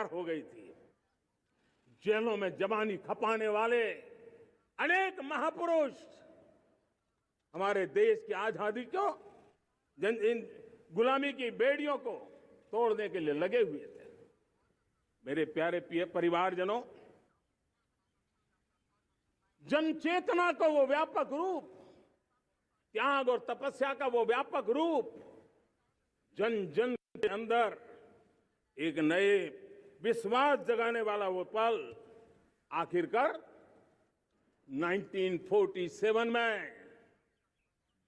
तैयार हो गई थी। जेलों में जवानी खपाने वाले अनेक महापुरुष हमारे देश की आजादी को, इन गुलामी की बेड़ियों को तोड़ने के लिए लगे हुए थे। मेरे प्यारे परिवारजनों, जन चेतना का वो व्यापक रूप, त्याग और तपस्या का वो व्यापक रूप, जन जन के अंदर एक नए विश्वास जगाने वाला वो पल आखिरकार 1947 में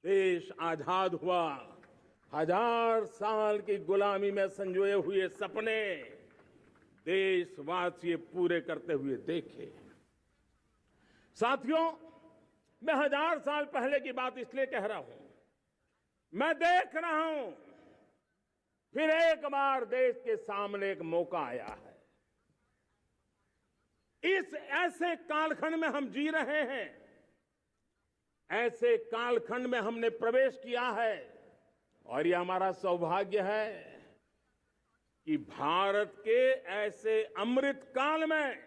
देश आजाद हुआ। 1000 साल की गुलामी में संजोए हुए सपने देशवासी पूरे करते हुए देखे। साथियों, मैं 1000 साल पहले की बात इसलिए कह रहा हूं, मैं देख रहा हूं फिर एक बार देश के सामने एक मौका आया है। इस ऐसे कालखंड में हम जी रहे हैं, ऐसे कालखंड में हमने प्रवेश किया है और यह हमारा सौभाग्य है कि भारत के ऐसे अमृत काल में,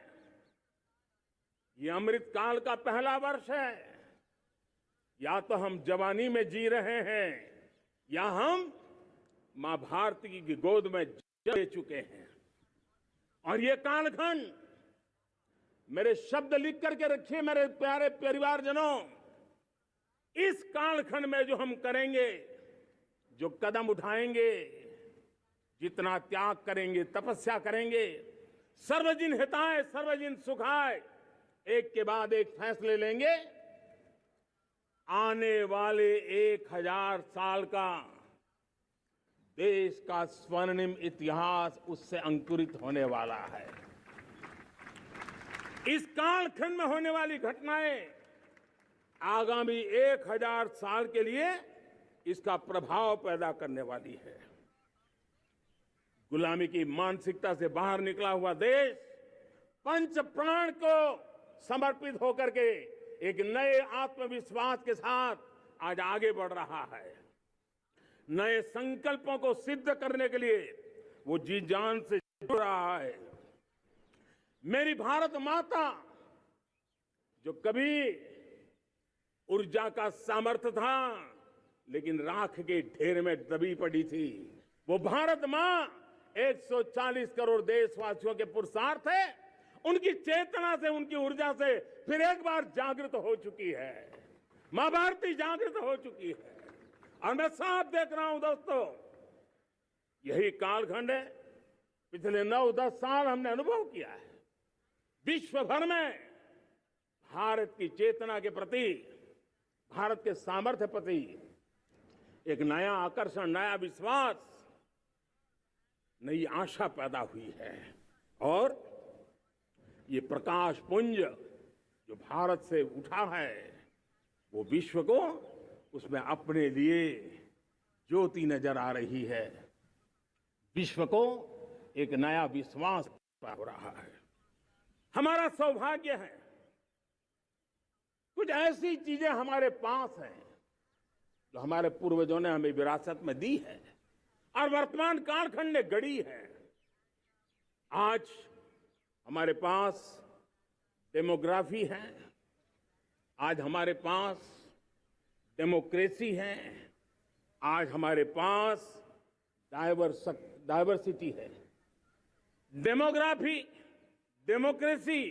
ये अमृत काल का पहला वर्ष है। या तो हम जवानी में जी रहे हैं या हम मां भारती की गोद में जी चुके हैं। और ये कालखंड, मेरे शब्द लिख करके रखिए मेरे प्यारे परिवारजनों, इस कालखंड में जो हम करेंगे, जो कदम उठाएंगे, जितना त्याग करेंगे, तपस्या करेंगे, सर्वजन हिताय सर्वजन सुखाय, एक के बाद एक फैसले लेंगे, आने वाले 1000 साल का देश का स्वर्णिम इतिहास उससे अंकुरित होने वाला है। इस कालखंड में होने वाली घटनाएं आगामी 1000 साल के लिए इसका प्रभाव पैदा करने वाली है। गुलामी की मानसिकता से बाहर निकला हुआ देश पंच प्राण को समर्पित होकर के एक नए आत्मविश्वास के साथ आज आगे बढ़ रहा है। नए संकल्पों को सिद्ध करने के लिए वो जी जान से जुड़ रहा है। मेरी भारत माता, जो कभी ऊर्जा का सामर्थ्य था लेकिन राख के ढेर में दबी पड़ी थी, वो भारत मां 140 करोड़ देशवासियों के पुरुषार्थ है, उनकी चेतना से, उनकी ऊर्जा से फिर एक बार जागृत हो चुकी है। मां भारती जागृत हो चुकी है और मैं साफ देख रहा हूं दोस्तों, यही कालखंड है। पिछले 9-10 साल हमने अनुभव किया है, विश्व भर में भारत की चेतना के प्रति, भारत के सामर्थ्य प्रति एक नया आकर्षण, नया विश्वास, नई आशा पैदा हुई है। और ये प्रकाश पुंज जो भारत से उठा है, वो विश्व को उसमें अपने लिए ज्योति नजर आ रही है। विश्व को एक नया विश्वास हो रहा है। हमारा सौभाग्य है, कुछ ऐसी चीजें हमारे पास हैं जो हमारे पूर्वजों ने हमें विरासत में दी है और वर्तमान कालखंड ने गढ़ी है। आज हमारे पास डेमोग्राफी है, आज हमारे पास डेमोक्रेसी है, आज हमारे पास डायवर्सिटी है। डेमोग्राफी, डेमोक्रेसी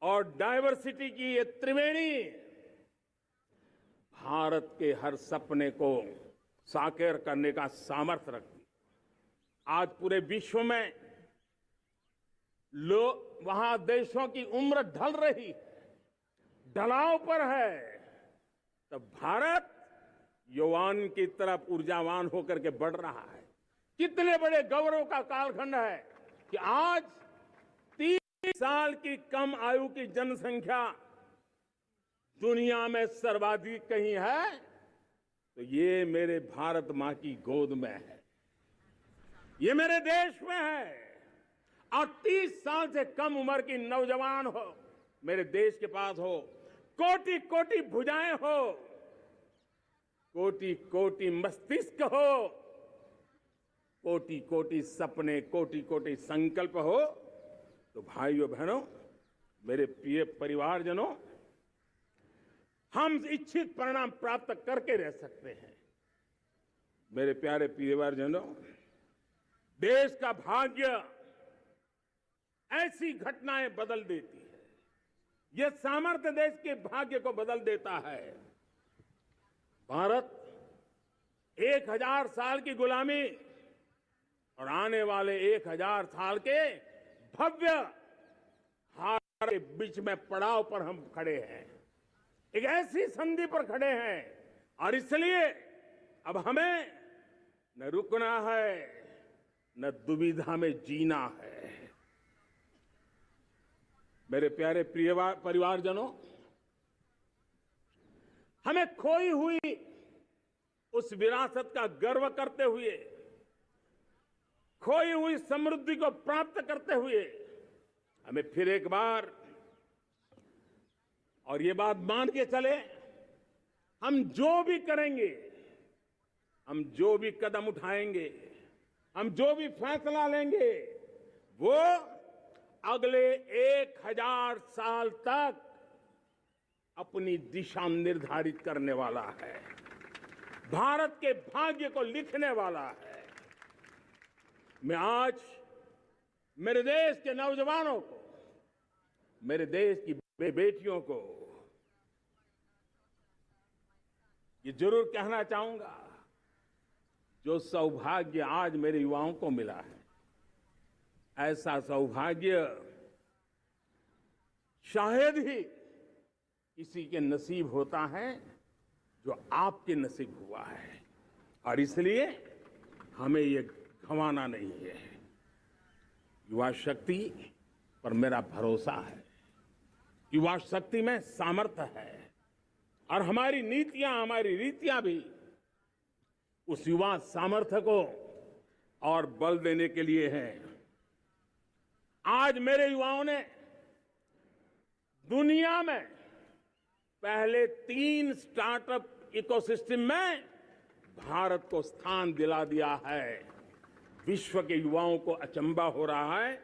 और डायवर्सिटी की ये त्रिवेणी भारत के हर सपने को साकार करने का सामर्थ्य रखती है। आज पूरे विश्व में वहां देशों की उम्र ढल रही है, ढलाव पर है, तब भारत युवान की तरफ ऊर्जावान होकर के बढ़ रहा है। कितने बड़े गौरव का कालखंड है कि आज 30 साल की कम आयु की जनसंख्या दुनिया में सर्वाधिक कहीं है तो ये मेरे भारत मां की गोद में है, ये मेरे देश में है। और 30 साल से कम उम्र की नौजवान हो मेरे देश के पास हो, कोटि कोटि भुजाएं हो, कोटि कोटि मस्तिष्क हो, कोटि कोटि सपने, कोटि कोटि संकल्प हो तो भाइयों बहनों, मेरे प्रिय परिवारजनों, हम इच्छित परिणाम प्राप्त करके रह सकते हैं। मेरे प्यारे परिवारजनों, देश का भाग्य ऐसी घटनाएं बदल देती है। यह सामर्थ्य देश के भाग्य को बदल देता है। भारत 1000 साल की गुलामी और आने वाले 1000 साल के भव्य हार के बीच में पड़ाव पर हम खड़े हैं। एक ऐसी संधि पर खड़े हैं और इसलिए अब हमें न रुकना है, न दुविधा में जीना है। मेरे प्यारे प्रिय परिवारजनों, हमें खोई हुई उस विरासत का गर्व करते हुए, खोई हुई समृद्धि को प्राप्त करते हुए, हमें फिर एक बार और ये बात मान के चले, हम जो भी करेंगे, हम जो भी कदम उठाएंगे, हम जो भी फैसला लेंगे, वो अगले 1000 साल तक अपनी दिशा निर्धारित करने वाला है, भारत के भाग्य को लिखने वाला है। मैं आज मेरे देश के नौजवानों को, मेरे देश की बेटियों को ये जरूर कहना चाहूंगा, जो सौभाग्य आज मेरे युवाओं को मिला है, ऐसा सौभाग्य शायद ही किसी के नसीब होता है जो आपके नसीब हुआ है। और इसलिए हमें ये गंवाना नहीं है। युवा शक्ति पर मेरा भरोसा है, युवा शक्ति में सामर्थ्य है और हमारी नीतियां, हमारी रीतियां भी उस युवा सामर्थ्य को और बल देने के लिए है। आज मेरे युवाओं ने दुनिया में पहले 3 स्टार्टअप इकोसिस्टम में भारत को स्थान दिला दिया है। विश्व के युवाओं को अचंभा हो रहा है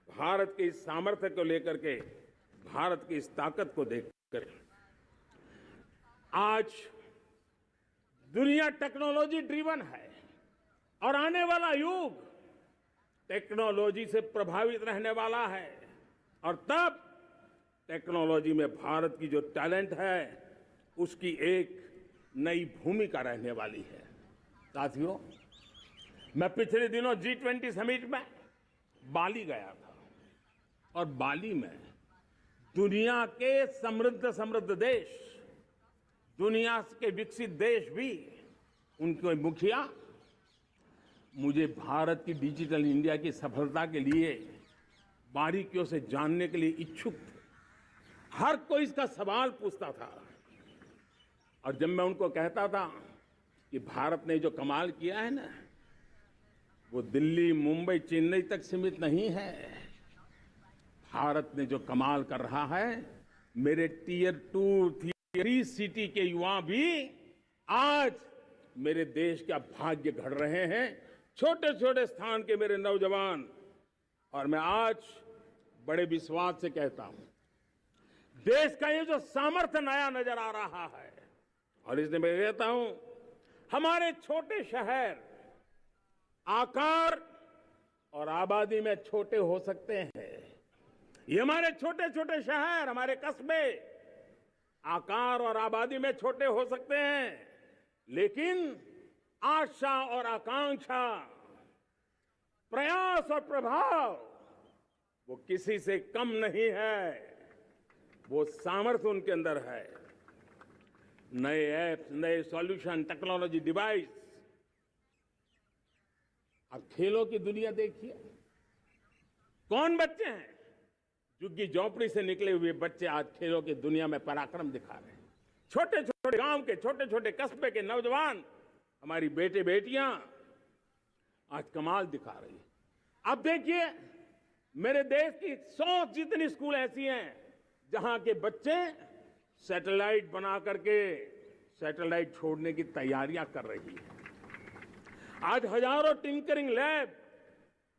भारत के इस सामर्थ्य को लेकर के, भारत की इस ताकत को देखकर। आज दुनिया टेक्नोलॉजी ड्रिवन है और आने वाला युग टेक्नोलॉजी से प्रभावित रहने वाला है और तब टेक्नोलॉजी में भारत की जो टैलेंट है उसकी एक नई भूमिका रहने वाली है। साथियों, मैं पिछले दिनों G20 समिट में बाली गया था और बाली में दुनिया के समृद्ध देश, दुनिया के विकसित देश भी, उनके मुखिया मुझे भारत की डिजिटल इंडिया की सफलता के लिए बारीकियों से जानने के लिए इच्छुक थे। हर कोई इसका सवाल पूछता था और जब मैं उनको कहता था कि भारत ने जो कमाल किया है ना, वो दिल्ली, मुंबई, चेन्नई तक सीमित नहीं है। भारत ने जो कमाल कर रहा है, मेरे टियर 2, टियर 3 सिटी के युवा भी आज मेरे देश का भाग्य गढ़ रहे हैं। छोटे छोटे स्थान के मेरे नौजवान, और मैं आज बड़े विश्वास से कहता हूं, देश का ये जो सामर्थ्य नया नजर आ रहा है, और इसलिए मैं कहता हूं, हमारे छोटे शहर आकार और आबादी में छोटे हो सकते हैं। ये हमारे छोटे छोटे शहर, हमारे कस्बे आकार और आबादी में छोटे हो सकते हैं, लेकिन आशा और आकांक्षा, प्रयास और प्रभाव वो किसी से कम नहीं है। वो सामर्थ्य उनके अंदर है। नए ऐप्स, नए सॉल्यूशन, टेक्नोलॉजी डिवाइस। अब खेलों की दुनिया देखिए, कौन बच्चे हैं? झुग्गी झोंपड़ी से निकले हुए बच्चे आज खेलों की दुनिया में पराक्रम दिखा रहे हैं। छोटे छोटे गांव के, छोटे छोटे कस्बे के नौजवान, हमारी बेटे बेटियां आज कमाल दिखा रही है। अब देखिए, मेरे देश की 100 जितनी स्कूल ऐसी हैं जहां के बच्चे सैटेलाइट बना करके सैटेलाइट छोड़ने की तैयारियां कर रही है। आज हजारों टिंकरिंग लैब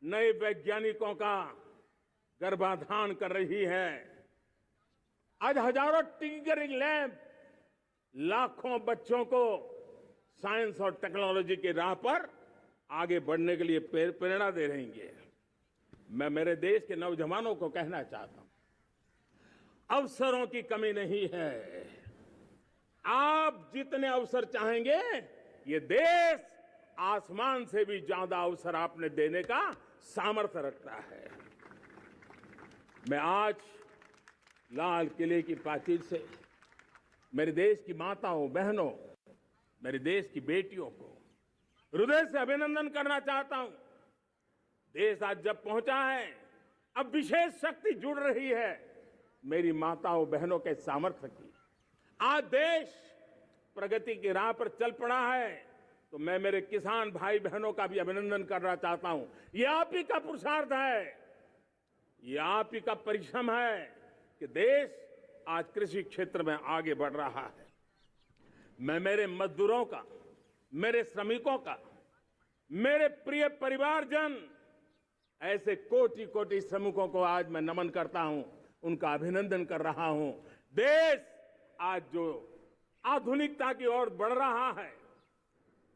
नए वैज्ञानिकों का गर्भाधान कर रही है। आज हजारों टिंकरिंग लैब लाखों बच्चों को साइंस और टेक्नोलॉजी की राह पर आगे बढ़ने के लिए प्रेरणा दे रही है। मैं मेरे देश के नौजवानों को कहना चाहता हूं, अवसरों की कमी नहीं है। आप जितने अवसर चाहेंगे, ये देश आसमान से भी ज्यादा अवसर आपने देने का सामर्थ्य रखता है। मैं आज लाल किले की प्राचीर से मेरे देश की माताओं, बहनों, मेरे देश की बेटियों को हृदय से अभिनंदन करना चाहता हूं। देश आज जब पहुंचा है, अब विशेष शक्ति जुड़ रही है मेरी माताओं बहनों के सामर्थ्य की। आज देश प्रगति की राह पर चल पड़ा है, तो मैं मेरे किसान भाई बहनों का भी अभिनंदन करना चाहता हूं। ये आप ही का पुरुषार्थ है, ये आप ही का परिश्रम है कि देश आज कृषि क्षेत्र में आगे बढ़ रहा है। मैं मेरे मजदूरों का, मेरे श्रमिकों का, मेरे प्रिय परिवारजन, ऐसे कोटि कोटि श्रमिकों को आज मैं नमन करता हूं, उनका अभिनंदन कर रहा हूं। देश आज जो आधुनिकता की ओर बढ़ रहा है,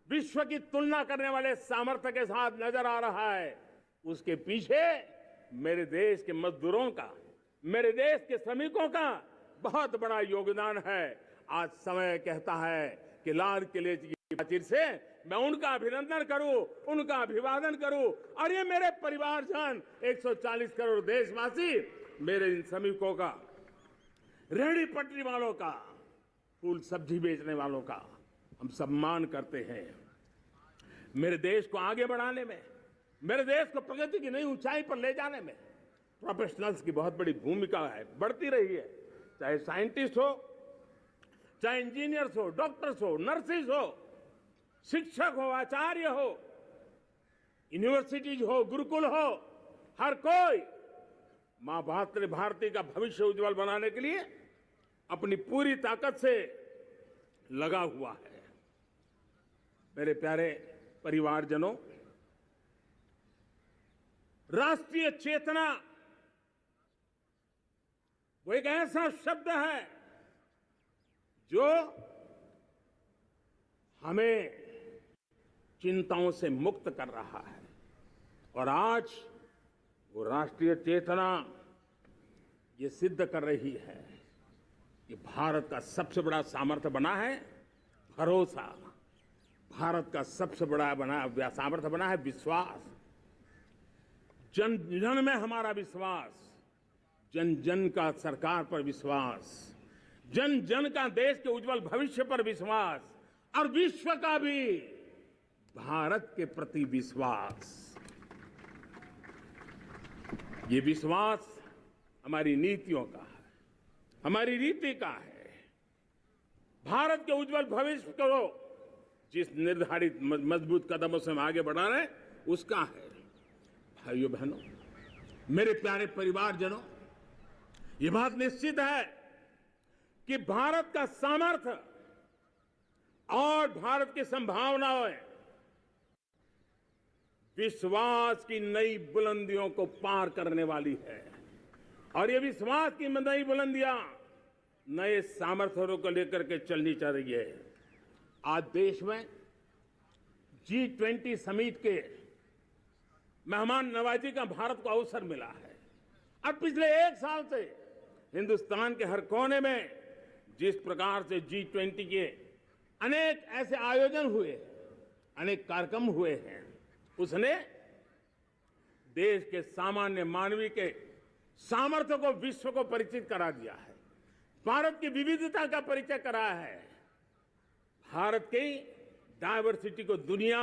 विश्व की तुलना करने वाले सामर्थ्य के साथ नजर आ रहा है, उसके पीछे मेरे देश के मजदूरों का, मेरे देश के श्रमिकों का बहुत बड़ा योगदान है। आज समय कहता है कि लाल किले की प्राचीर से मैं उनका अभिनंदन करूं, उनका अभिवादन करूं। और ये मेरे परिवारजन, 140 करोड़ देशवासी, मेरे इन श्रमिकों का, रेहड़ी पटरी वालों का, फूल सब्जी बेचने वालों का हम सम्मान करते हैं। मेरे देश को आगे बढ़ाने में, मेरे देश को प्रगति की नई ऊंचाई पर ले जाने में प्रोफेशनल्स की बहुत बड़ी भूमिका है, बढ़ती रही है। चाहे साइंटिस्ट हो, चाहे इंजीनियर्स हो, डॉक्टर्स हो, नर्सिस हो, शिक्षक हो, आचार्य हो, यूनिवर्सिटीज हो, गुरुकुल हो, हर कोई मां भारती का भविष्य उज्जवल बनाने के लिए अपनी पूरी ताकत से लगा हुआ है। मेरे प्यारे परिवारजनों, राष्ट्रीय चेतना वो एक ऐसा शब्द है जो हमें चिंताओं से मुक्त कर रहा है। और आज वो राष्ट्रीय चेतना ये सिद्ध कर रही है कि भारत का सबसे बड़ा सामर्थ्य बना है भरोसा। भारत का सबसे बड़ा सामर्थ्य बना है विश्वास। जन जन में हमारा विश्वास, जन जन का सरकार पर विश्वास, जन जन का देश के उज्जवल भविष्य पर विश्वास, और विश्व का भी भारत के प्रति विश्वास। ये विश्वास हमारी नीतियों का है, हमारी रीति का है। भारत के उज्जवल भविष्य को जिस निर्धारित मजबूत कदमों से हम आगे बढ़ा रहे हैं, उसका है। भाइयों बहनों, मेरे प्यारे परिवारजनों, ये बात निश्चित है कि भारत का सामर्थ्य और भारत की संभावनाएं विश्वास की नई बुलंदियों को पार करने वाली है। और ये विश्वास की नई बुलंदियां नए सामर्थ्यों को लेकर के चलनी चाहिए रही है। आज देश में G20 समिट के मेहमान नवाजी का भारत को अवसर मिला है। अब पिछले एक साल से हिंदुस्तान के हर कोने में जिस प्रकार से G20 के अनेक ऐसे आयोजन हुए, अनेक कार्यक्रम हुए हैं, उसने देश के सामान्य मानवी के सामर्थ्य को विश्व को परिचित करा दिया है। भारत की विविधता का परिचय कराया है। भारत की डायवर्सिटी को दुनिया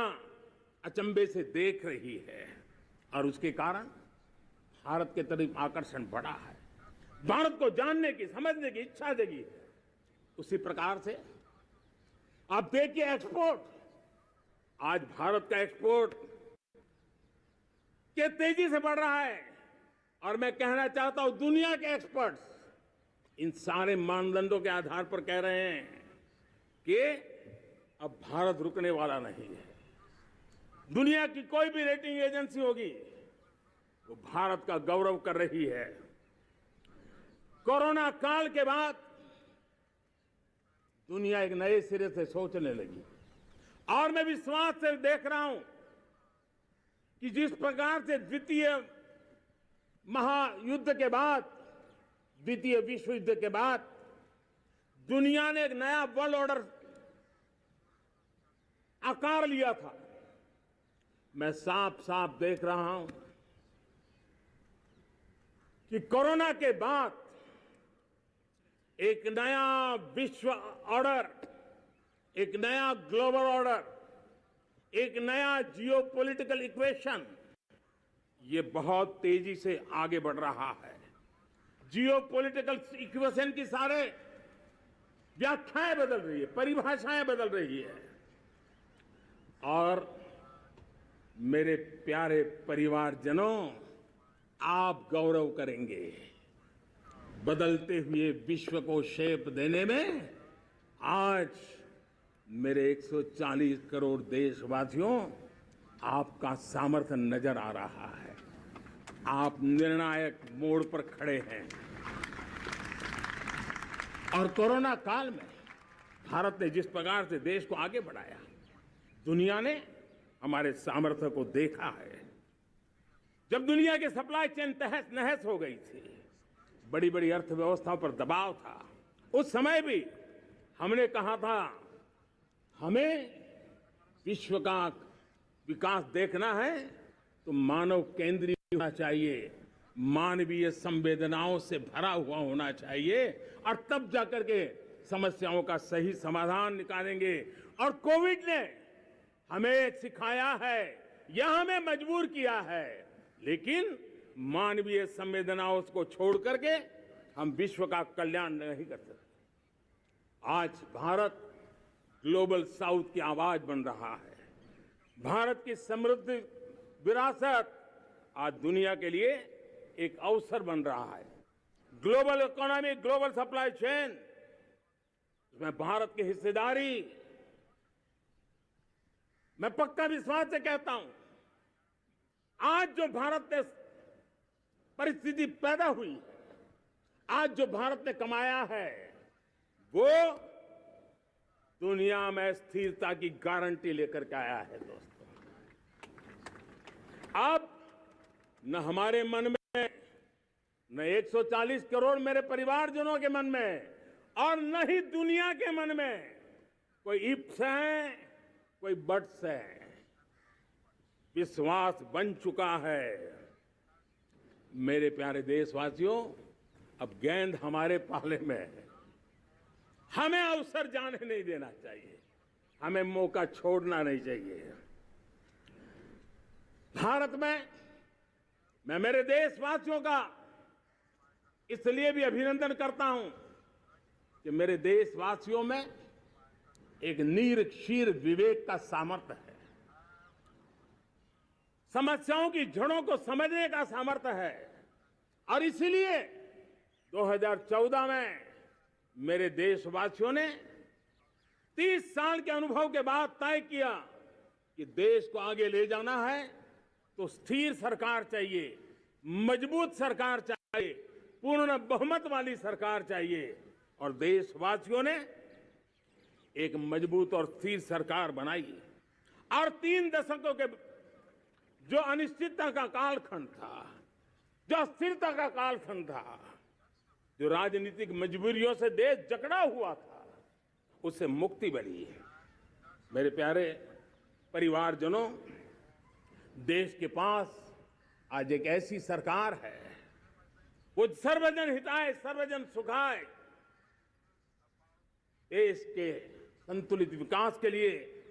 अचंभे से देख रही है और उसके कारण भारत के तरफ आकर्षण बढ़ा है। भारत को जानने की, समझने की इच्छा जगी है। उसी प्रकार से आप देखिए एक्सपोर्ट, आज भारत का एक्सपोर्ट के तेजी से बढ़ रहा है। और मैं कहना चाहता हूं, दुनिया के एक्सपर्ट्स इन सारे मानदंडों के आधार पर कह रहे हैं कि अब भारत रुकने वाला नहीं है। दुनिया की कोई भी रेटिंग एजेंसी होगी वो भारत का गौरव कर रही है। कोरोना काल के बाद दुनिया एक नए सिरे से सोचने लगी और मैं विश्वास से देख रहा हूं कि जिस प्रकार से द्वितीय महायुद्ध के बाद, द्वितीय विश्व युद्ध के बाद दुनिया ने एक नया वर्ल्ड ऑर्डर आकार लिया था, मैं साफ साफ देख रहा हूं कि कोरोना के बाद एक नया विश्व ऑर्डर, एक नया ग्लोबल ऑर्डर, एक नया जियोपॉलिटिकल इक्वेशन ये बहुत तेजी से आगे बढ़ रहा है। जियोपॉलिटिकल इक्वेशन की सारे व्याख्याएं बदल रही है, परिभाषाएं बदल रही है। और मेरे प्यारे परिवारजनों, आप गौरव करेंगे। बदलते हुए विश्व को शेप देने में आज मेरे 140 करोड़ देशवासियों आपका सामर्थ्य नजर आ रहा है। आप निर्णायक मोड़ पर खड़े हैं और कोरोना काल में भारत ने जिस प्रकार से देश को आगे बढ़ाया, दुनिया ने हमारे सामर्थ्य को देखा है। जब दुनिया की सप्लाई चेन तहस नहस हो गई थी, बड़ी बड़ी अर्थव्यवस्थाओं पर दबाव था, उस समय भी हमने कहा था हमें विश्व का विकास देखना है तो मानव केंद्रीय होना चाहिए, मानवीय संवेदनाओं से भरा हुआ होना चाहिए और तब जाकर के समस्याओं का सही समाधान निकालेंगे। और कोविड ने हमें सिखाया है या हमें मजबूर किया है, लेकिन मानवीय संवेदनाओं को छोड़ करके हम विश्व का कल्याण नहीं कर सकते। आज भारत ग्लोबल साउथ की आवाज बन रहा है। भारत की समृद्ध विरासत आज दुनिया के लिए एक अवसर बन रहा है। Global economy, global supply chain, इसमें भारत की हिस्सेदारी, मैं पक्का विश्वास से कहता हूं, आज जो भारत ने परिस्थिति पैदा हुई है, आज जो भारत ने कमाया है, वो दुनिया में स्थिरता की गारंटी लेकर के आया है। दोस्तों, अब न हमारे मन में, न 140 करोड़ मेरे परिवारजनों के मन में और न ही दुनिया के मन में कोई इफ्स है, कोई बट्स है। विश्वास बन चुका है। मेरे प्यारे देशवासियों, अब गेंद हमारे पाले में है। हमें अवसर जाने नहीं देना चाहिए, हमें मौका छोड़ना नहीं चाहिए। भारत में मैं मेरे देशवासियों का इसलिए भी अभिनंदन करता हूं कि मेरे देशवासियों में एक नीर-क्षीर विवेक का सामर्थ्य है, समस्याओं की जड़ों को समझने का सामर्थ्य है। और इसीलिए 2014 में मेरे देशवासियों ने 30 साल के अनुभव के बाद तय किया कि देश को आगे ले जाना है तो स्थिर सरकार चाहिए, मजबूत सरकार चाहिए, पूर्ण बहुमत वाली सरकार चाहिए। और देशवासियों ने एक मजबूत और स्थिर सरकार बनाई। और 3 दशकों के जो अनिश्चितता का कालखंड था, जो अस्थिरता का कालखंड था, जो राजनीतिक मजबूरियों से देश जकड़ा हुआ था, उससे मुक्ति मिली है। मेरे प्यारे परिवारजनों, देश के पास आज एक ऐसी सरकार है, वो सर्वजन हिताय सर्वजन सुखाय, देश के संतुलित विकास के लिए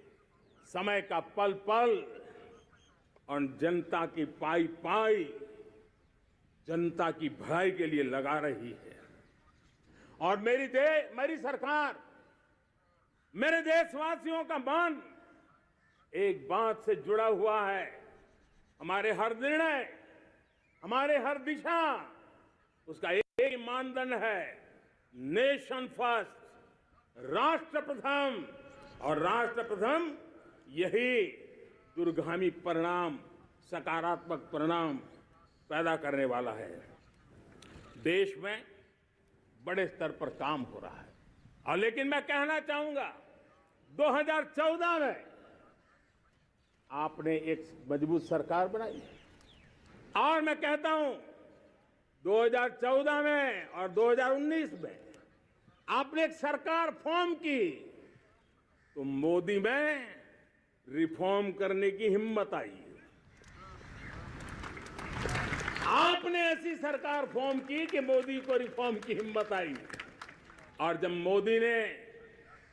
समय का पल पल और जनता की पाई पाई, जनता की भलाई के लिए लगा रही है। और मेरी सरकार, मेरे देशवासियों का मन एक बात से जुड़ा हुआ है। हमारे हर निर्णय, हमारे हर दिशा, उसका एक ही मानदंड है, नेशन फर्स्ट, राष्ट्र प्रथम। और राष्ट्र प्रथम यही दूरगामी परिणाम, सकारात्मक परिणाम पैदा करने वाला है। देश में बड़े स्तर पर काम हो रहा है। और लेकिन मैं कहना चाहूंगा, 2014 में आपने एक मजबूत सरकार बनाई और मैं कहता हूं 2014 में और 2019 में आपने एक सरकार फॉर्म की तो मोदी में रिफॉर्म करने की हिम्मत आई। आपने ऐसी सरकार फॉर्म की कि मोदी को रिफॉर्म की हिम्मत आई। और जब मोदी ने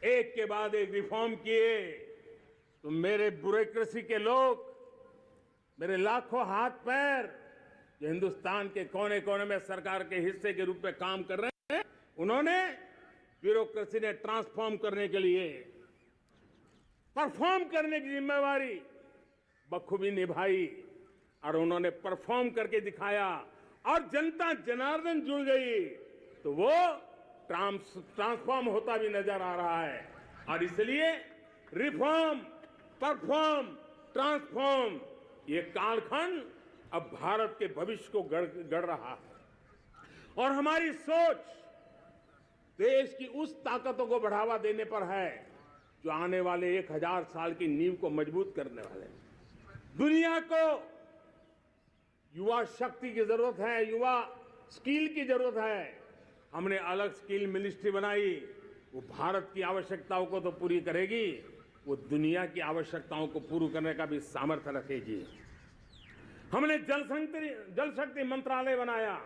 एक के बाद एक रिफॉर्म किए तो मेरे ब्यूरोक्रेसी के लोग, मेरे लाखों हाथ पैर जो हिंदुस्तान के कोने कोने में सरकार के हिस्से के रूप में काम कर रहे हैं, उन्होंने ब्यूरोक्रेसी ने ट्रांसफॉर्म करने के लिए परफॉर्म करने की जिम्मेवारी बखूबी निभाई और उन्होंने परफॉर्म करके दिखाया और जनता जनार्दन जुड़ गई तो वो ट्रांसफॉर्म होता भी नजर आ रहा है। और इसलिए रिफॉर्म, परफॉर्म, ट्रांसफॉर्म, ये कालखंड अब भारत के भविष्य को गढ़ रहा है। और हमारी सोच देश की उस ताकतों को बढ़ावा देने पर है जो आने वाले 1000 साल की नींव को मजबूत करने वाले हैं। दुनिया को युवा शक्ति की जरूरत है, युवा स्किल की जरूरत है। हमने अलग स्किल मिनिस्ट्री बनाई, वो भारत की आवश्यकताओं को तो पूरी करेगी, वो दुनिया की आवश्यकताओं को पूरी करने का भी सामर्थ्य रखेगी। हमने जल शक्ति मंत्रालय बनाया।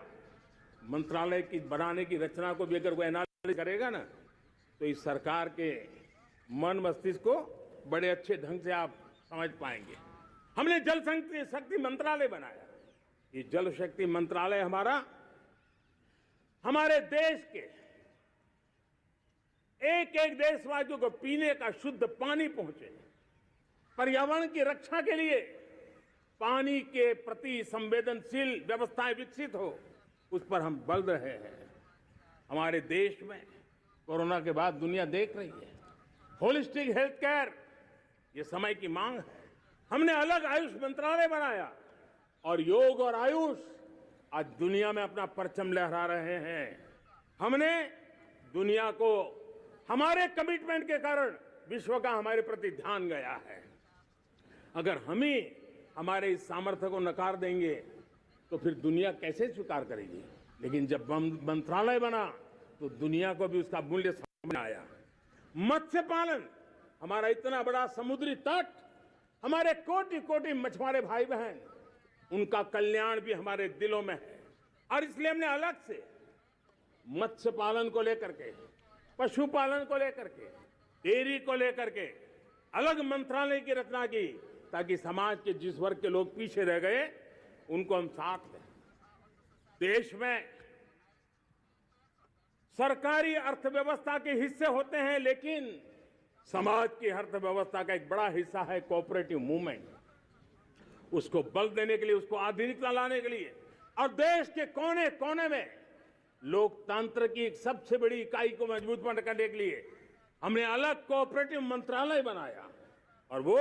मंत्रालय की बनाने की रचना को भी अगर कोई एनालिसिस करेगा ना तो इस सरकार के मन मस्तिष्क को बड़े अच्छे ढंग से आप समझ पाएंगे। हमने जल शक्ति मंत्रालय बनाया। ये जल शक्ति मंत्रालय हमारे देश के एक एक देशवासियों को पीने का शुद्ध पानी पहुंचे, पर्यावरण की रक्षा के लिए पानी के प्रति संवेदनशील व्यवस्थाएं विकसित हो, उस पर हम बल रहे हैं। हमारे देश में कोरोना के बाद दुनिया देख रही है होलिस्टिक हेल्थ केयर, ये समय की मांग है। हमने अलग आयुष मंत्रालय बनाया और योग और आयुष आज दुनिया में अपना परचम लहरा रहे हैं। हमने दुनिया को हमारे कमिटमेंट के कारण विश्व का हमारे प्रति ध्यान गया है। अगर हम ही हमारे इस सामर्थ्य को नकार देंगे तो फिर दुनिया कैसे स्वीकार करेगी। लेकिन जब मंत्रालय बना तो दुनिया को भी उसका मूल्य समझ आया। मत्स्य पालन, हमारा इतना बड़ा समुद्री तट, हमारे कोटि कोटि मछुआरे भाई बहन, उनका कल्याण भी हमारे दिलों में है। और इसलिए हमने अलग से मत्स्य पालन को लेकर के, पशुपालन को लेकर के, डेयरी को लेकर के अलग मंत्रालय की रचना की ताकि समाज के जिस वर्ग के लोग पीछे रह गए उनको हम साथ लें। देश में सरकारी अर्थव्यवस्था के हिस्से होते हैं, लेकिन समाज की अर्थव्यवस्था का एक बड़ा हिस्सा है कोऑपरेटिव मूवमेंट। उसको बल देने के लिए, उसको आधुनिकता लाने के लिए और देश के कोने कोने में लोकतंत्र की एक सबसे बड़ी इकाई को मजबूत करने के लिए हमने अलग कोऑपरेटिव मंत्रालय बनाया और वो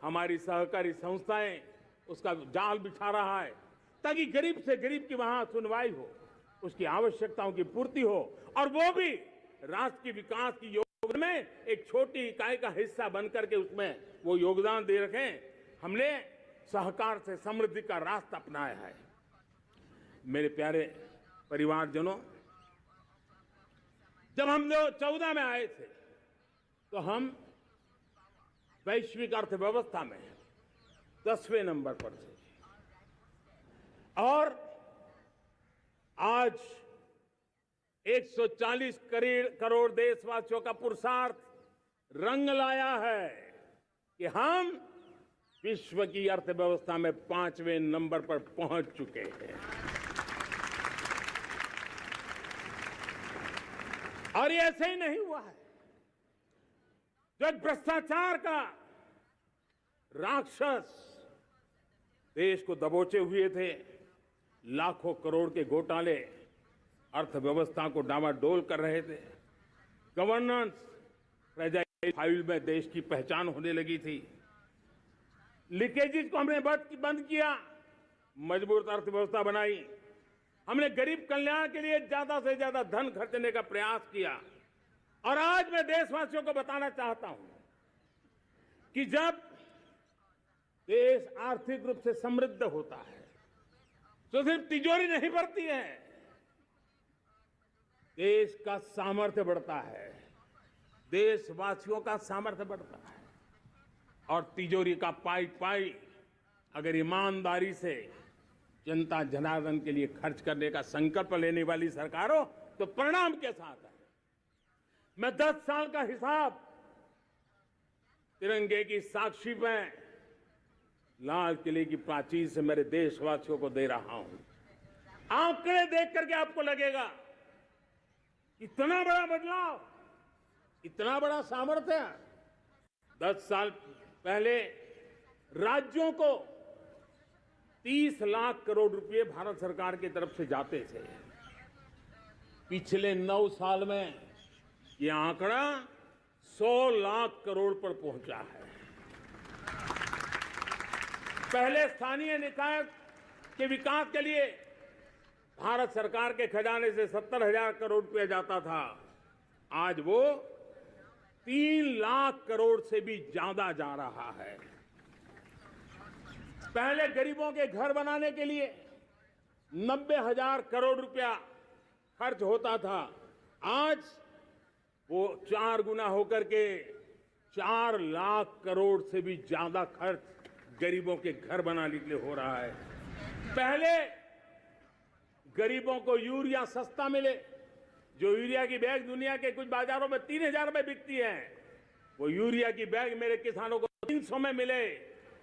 हमारी सहकारी संस्थाएं उसका जाल बिछा रहा है ताकि गरीब से गरीब की वहां सुनवाई हो, उसकी आवश्यकताओं की पूर्ति हो और वो भी राष्ट्र के विकास की योजना में एक छोटी इकाई का हिस्सा बनकर के उसमें वो योगदान दे रखें। हमने सहकार से समृद्धि का रास्ता अपनाया है। मेरे प्यारे परिवारजनों, जब हम 2014 में आए थे तो हम वैश्विक अर्थव्यवस्था में 10वें नंबर पर थे और आज 140 करोड़ देशवासियों का पुरुषार्थ रंग लाया है कि हम विश्व की अर्थव्यवस्था में 5वें नंबर पर पहुंच चुके हैं। और ये ऐसे ही नहीं हुआ है। जो भ्रष्टाचार का राक्षस देश को दबोचे हुए थे, लाखों करोड़ के घोटाले अर्थव्यवस्था को डामाडोल कर रहे थे, गवर्नेंस फ्रेजाइल में देश की पहचान होने लगी थी, लीकेजेस को हमने बंद किया, मजबूत अर्थव्यवस्था बनाई। हमने गरीब कल्याण के लिए ज्यादा से ज्यादा धन खर्चने का प्रयास किया। और आज मैं देशवासियों को बताना चाहता हूं कि जब देश आर्थिक रूप से समृद्ध होता है तो सिर्फ तिजोरी नहीं बढ़ती है, देश का सामर्थ्य बढ़ता है, देशवासियों का सामर्थ्य बढ़ता है। और तिजोरी का पाई पाई अगर ईमानदारी से जनता जनार्दन के लिए खर्च करने का संकल्प लेने वाली सरकार हो तो परिणाम के साथ है। मैं 10 साल का हिसाब तिरंगे की साक्षी में लाल किले की प्राचीर से मेरे देशवासियों को दे रहा हूं। आंकड़े देख करके आपको लगेगा इतना बड़ा बदलाव, इतना बड़ा सामर्थ्य। 10 साल पहले राज्यों को 30 लाख करोड़ रुपए भारत सरकार की तरफ से जाते थे। पिछले 9 साल में यह आंकड़ा 100 लाख करोड़ पर पहुंचा है। पहले स्थानीय निकाय के विकास के लिए भारत सरकार के खजाने से 70,000 करोड़ रुपया जाता था, आज वो 3 लाख करोड़ से भी ज्यादा जा रहा है। पहले गरीबों के घर बनाने के लिए 90,000 करोड़ रुपया खर्च होता था, आज वो 4 गुना होकर के 4 लाख करोड़ से भी ज्यादा खर्च गरीबों के घर बनाने के लिए हो रहा है। पहले गरीबों को यूरिया सस्ता मिले, जो यूरिया की बैग दुनिया के कुछ बाजारों में 3,000 में बिकती है, वो यूरिया की बैग मेरे किसानों को 300 में मिले।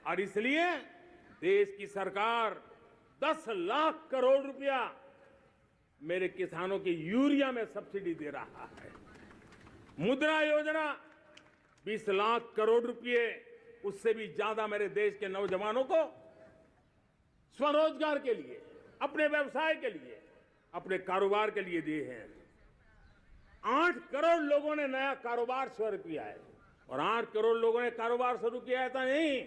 और इसलिए देश की सरकार 10 लाख करोड़ रुपया मेरे किसानों की यूरिया में सब्सिडी दे रहा है। मुद्रा योजना 20 लाख करोड़ रुपए, उससे भी ज्यादा मेरे देश के नौजवानों को स्वरोजगार के लिए, अपने व्यवसाय के लिए, अपने कारोबार के लिए दिए हैं। 8 करोड़ लोगों ने नया कारोबार शुरू किया है। और 8 करोड़ लोगों ने कारोबार शुरू किया है तो नहीं,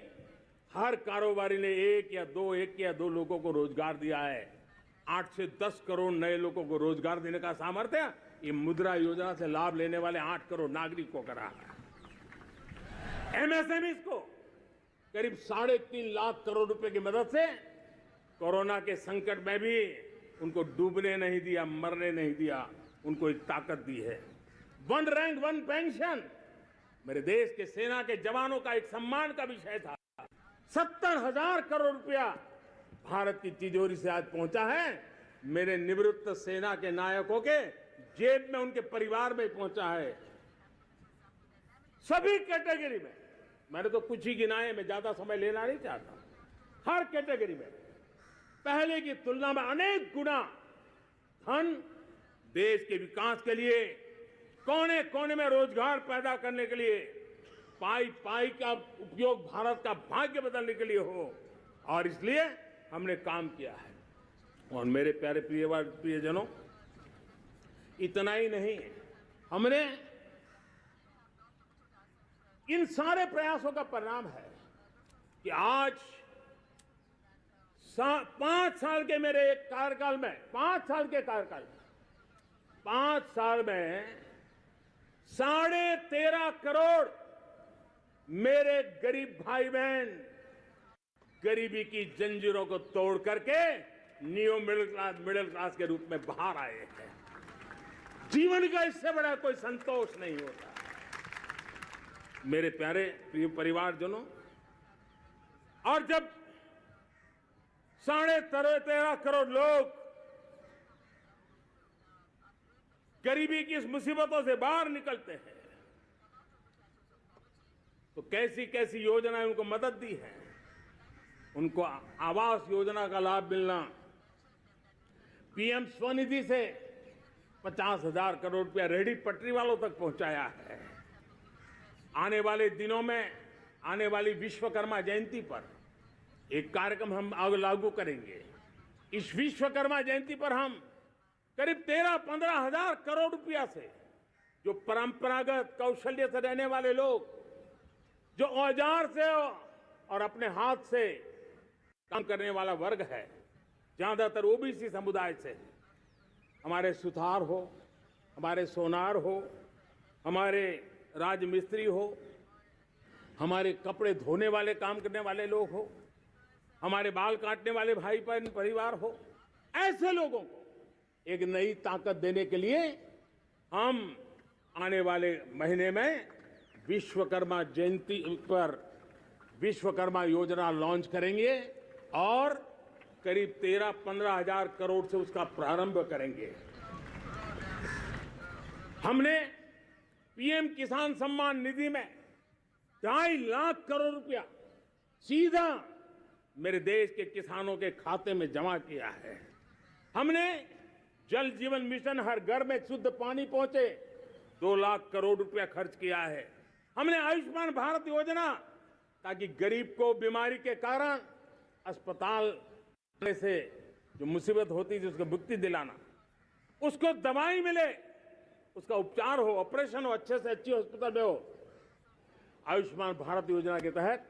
हर कारोबारी ने एक या दो लोगों को रोजगार दिया है। 8 से 10 करोड़ नए लोगों को रोजगार देने का सामर्थ्य ये मुद्रा योजना से लाभ लेने वाले 8 करोड़ नागरिकों को करा है। एमएसएमई को करीब 3.5 लाख करोड़ रुपए की मदद से कोरोना के संकट में भी उनको डूबने नहीं दिया, मरने नहीं दिया, उनको एक ताकत दी है। 1 रैंक 1 पेंशन मेरे देश के सेना के जवानों का एक सम्मान का विषय था। 70,000 करोड़ रुपया भारत की तिजोरी से आज पहुंचा है, मेरे निवृत्त सेना के नायकों के जेब में, उनके परिवार में पहुंचा है। सभी कैटेगरी में, मैंने तो कुछ ही गिनाए, मैं ज्यादा समय लेना नहीं चाहता। हर कैटेगरी में पहले की तुलना में अनेक गुना धन देश के विकास के लिए, कोने कोने में रोजगार पैदा करने के लिए, पाई पाई का उपयोग भारत का भाग्य बदलने के लिए हो, और इसलिए हमने काम किया है। और मेरे प्यारे प्रियजनों, इतना ही नहीं, हमने इन सारे प्रयासों का परिणाम है कि आज 5 साल के मेरे एक कार्यकाल में, 5 साल के कार्यकाल में, 5 साल में 13.5 करोड़ मेरे गरीब भाई बहन गरीबी की जंजीरों को तोड़ करके न्यू मिडिल क्लास के रूप में बाहर आए हैं। जीवन का इससे बड़ा कोई संतोष नहीं होता। मेरे प्यारे प्रिय परिवारजनों, और जब 13.5 करोड़ लोग गरीबी की इस मुसीबतों से बाहर निकलते हैं तो कैसी कैसी योजनाएं उनको मदद दी है। उनको आवास योजना का लाभ मिलना, पीएम स्वनिधि से 50,000 करोड़ रुपया रेहड़ी पटरी वालों तक पहुंचाया है। आने वाले दिनों में, आने वाली विश्वकर्मा जयंती पर एक कार्यक्रम हम लागू करेंगे। इस विश्वकर्मा जयंती पर हम करीब 13-15 हजार करोड़ रुपया से, जो परंपरागत कौशल्य से रहने वाले लोग, जो औजार से और अपने हाथ से काम करने वाला वर्ग है, ज्यादातर ओबीसी समुदाय से। हमारे सुथार हो, हमारे सोनार हो, हमारे राजमिस्त्री हो, हमारे कपड़े धोने वाले काम करने वाले लोग हो, हमारे बाल काटने वाले भाई बहन परिवार हो, ऐसे लोगों को एक नई ताकत देने के लिए हम आने वाले महीने में विश्वकर्मा जयंती पर विश्वकर्मा योजना लॉन्च करेंगे और करीब 13-15 हजार करोड़ से उसका प्रारंभ करेंगे। हमने पीएम किसान सम्मान निधि में 2.5 लाख करोड़ रुपया सीधा मेरे देश के किसानों के खाते में जमा किया है। हमने जल जीवन मिशन, हर घर में शुद्ध पानी पहुंचे, 2 लाख करोड़ रुपया खर्च किया है। हमने आयुष्मान भारत योजना, ताकि गरीब को बीमारी के कारण अस्पताल से जो मुसीबत होती थी उसको मुक्ति दिलाना, उसको दवाई मिले, उसका उपचार हो, ऑपरेशन हो, अच्छे से अच्छी हॉस्पिटल में हो। आयुष्मान भारत योजना के तहत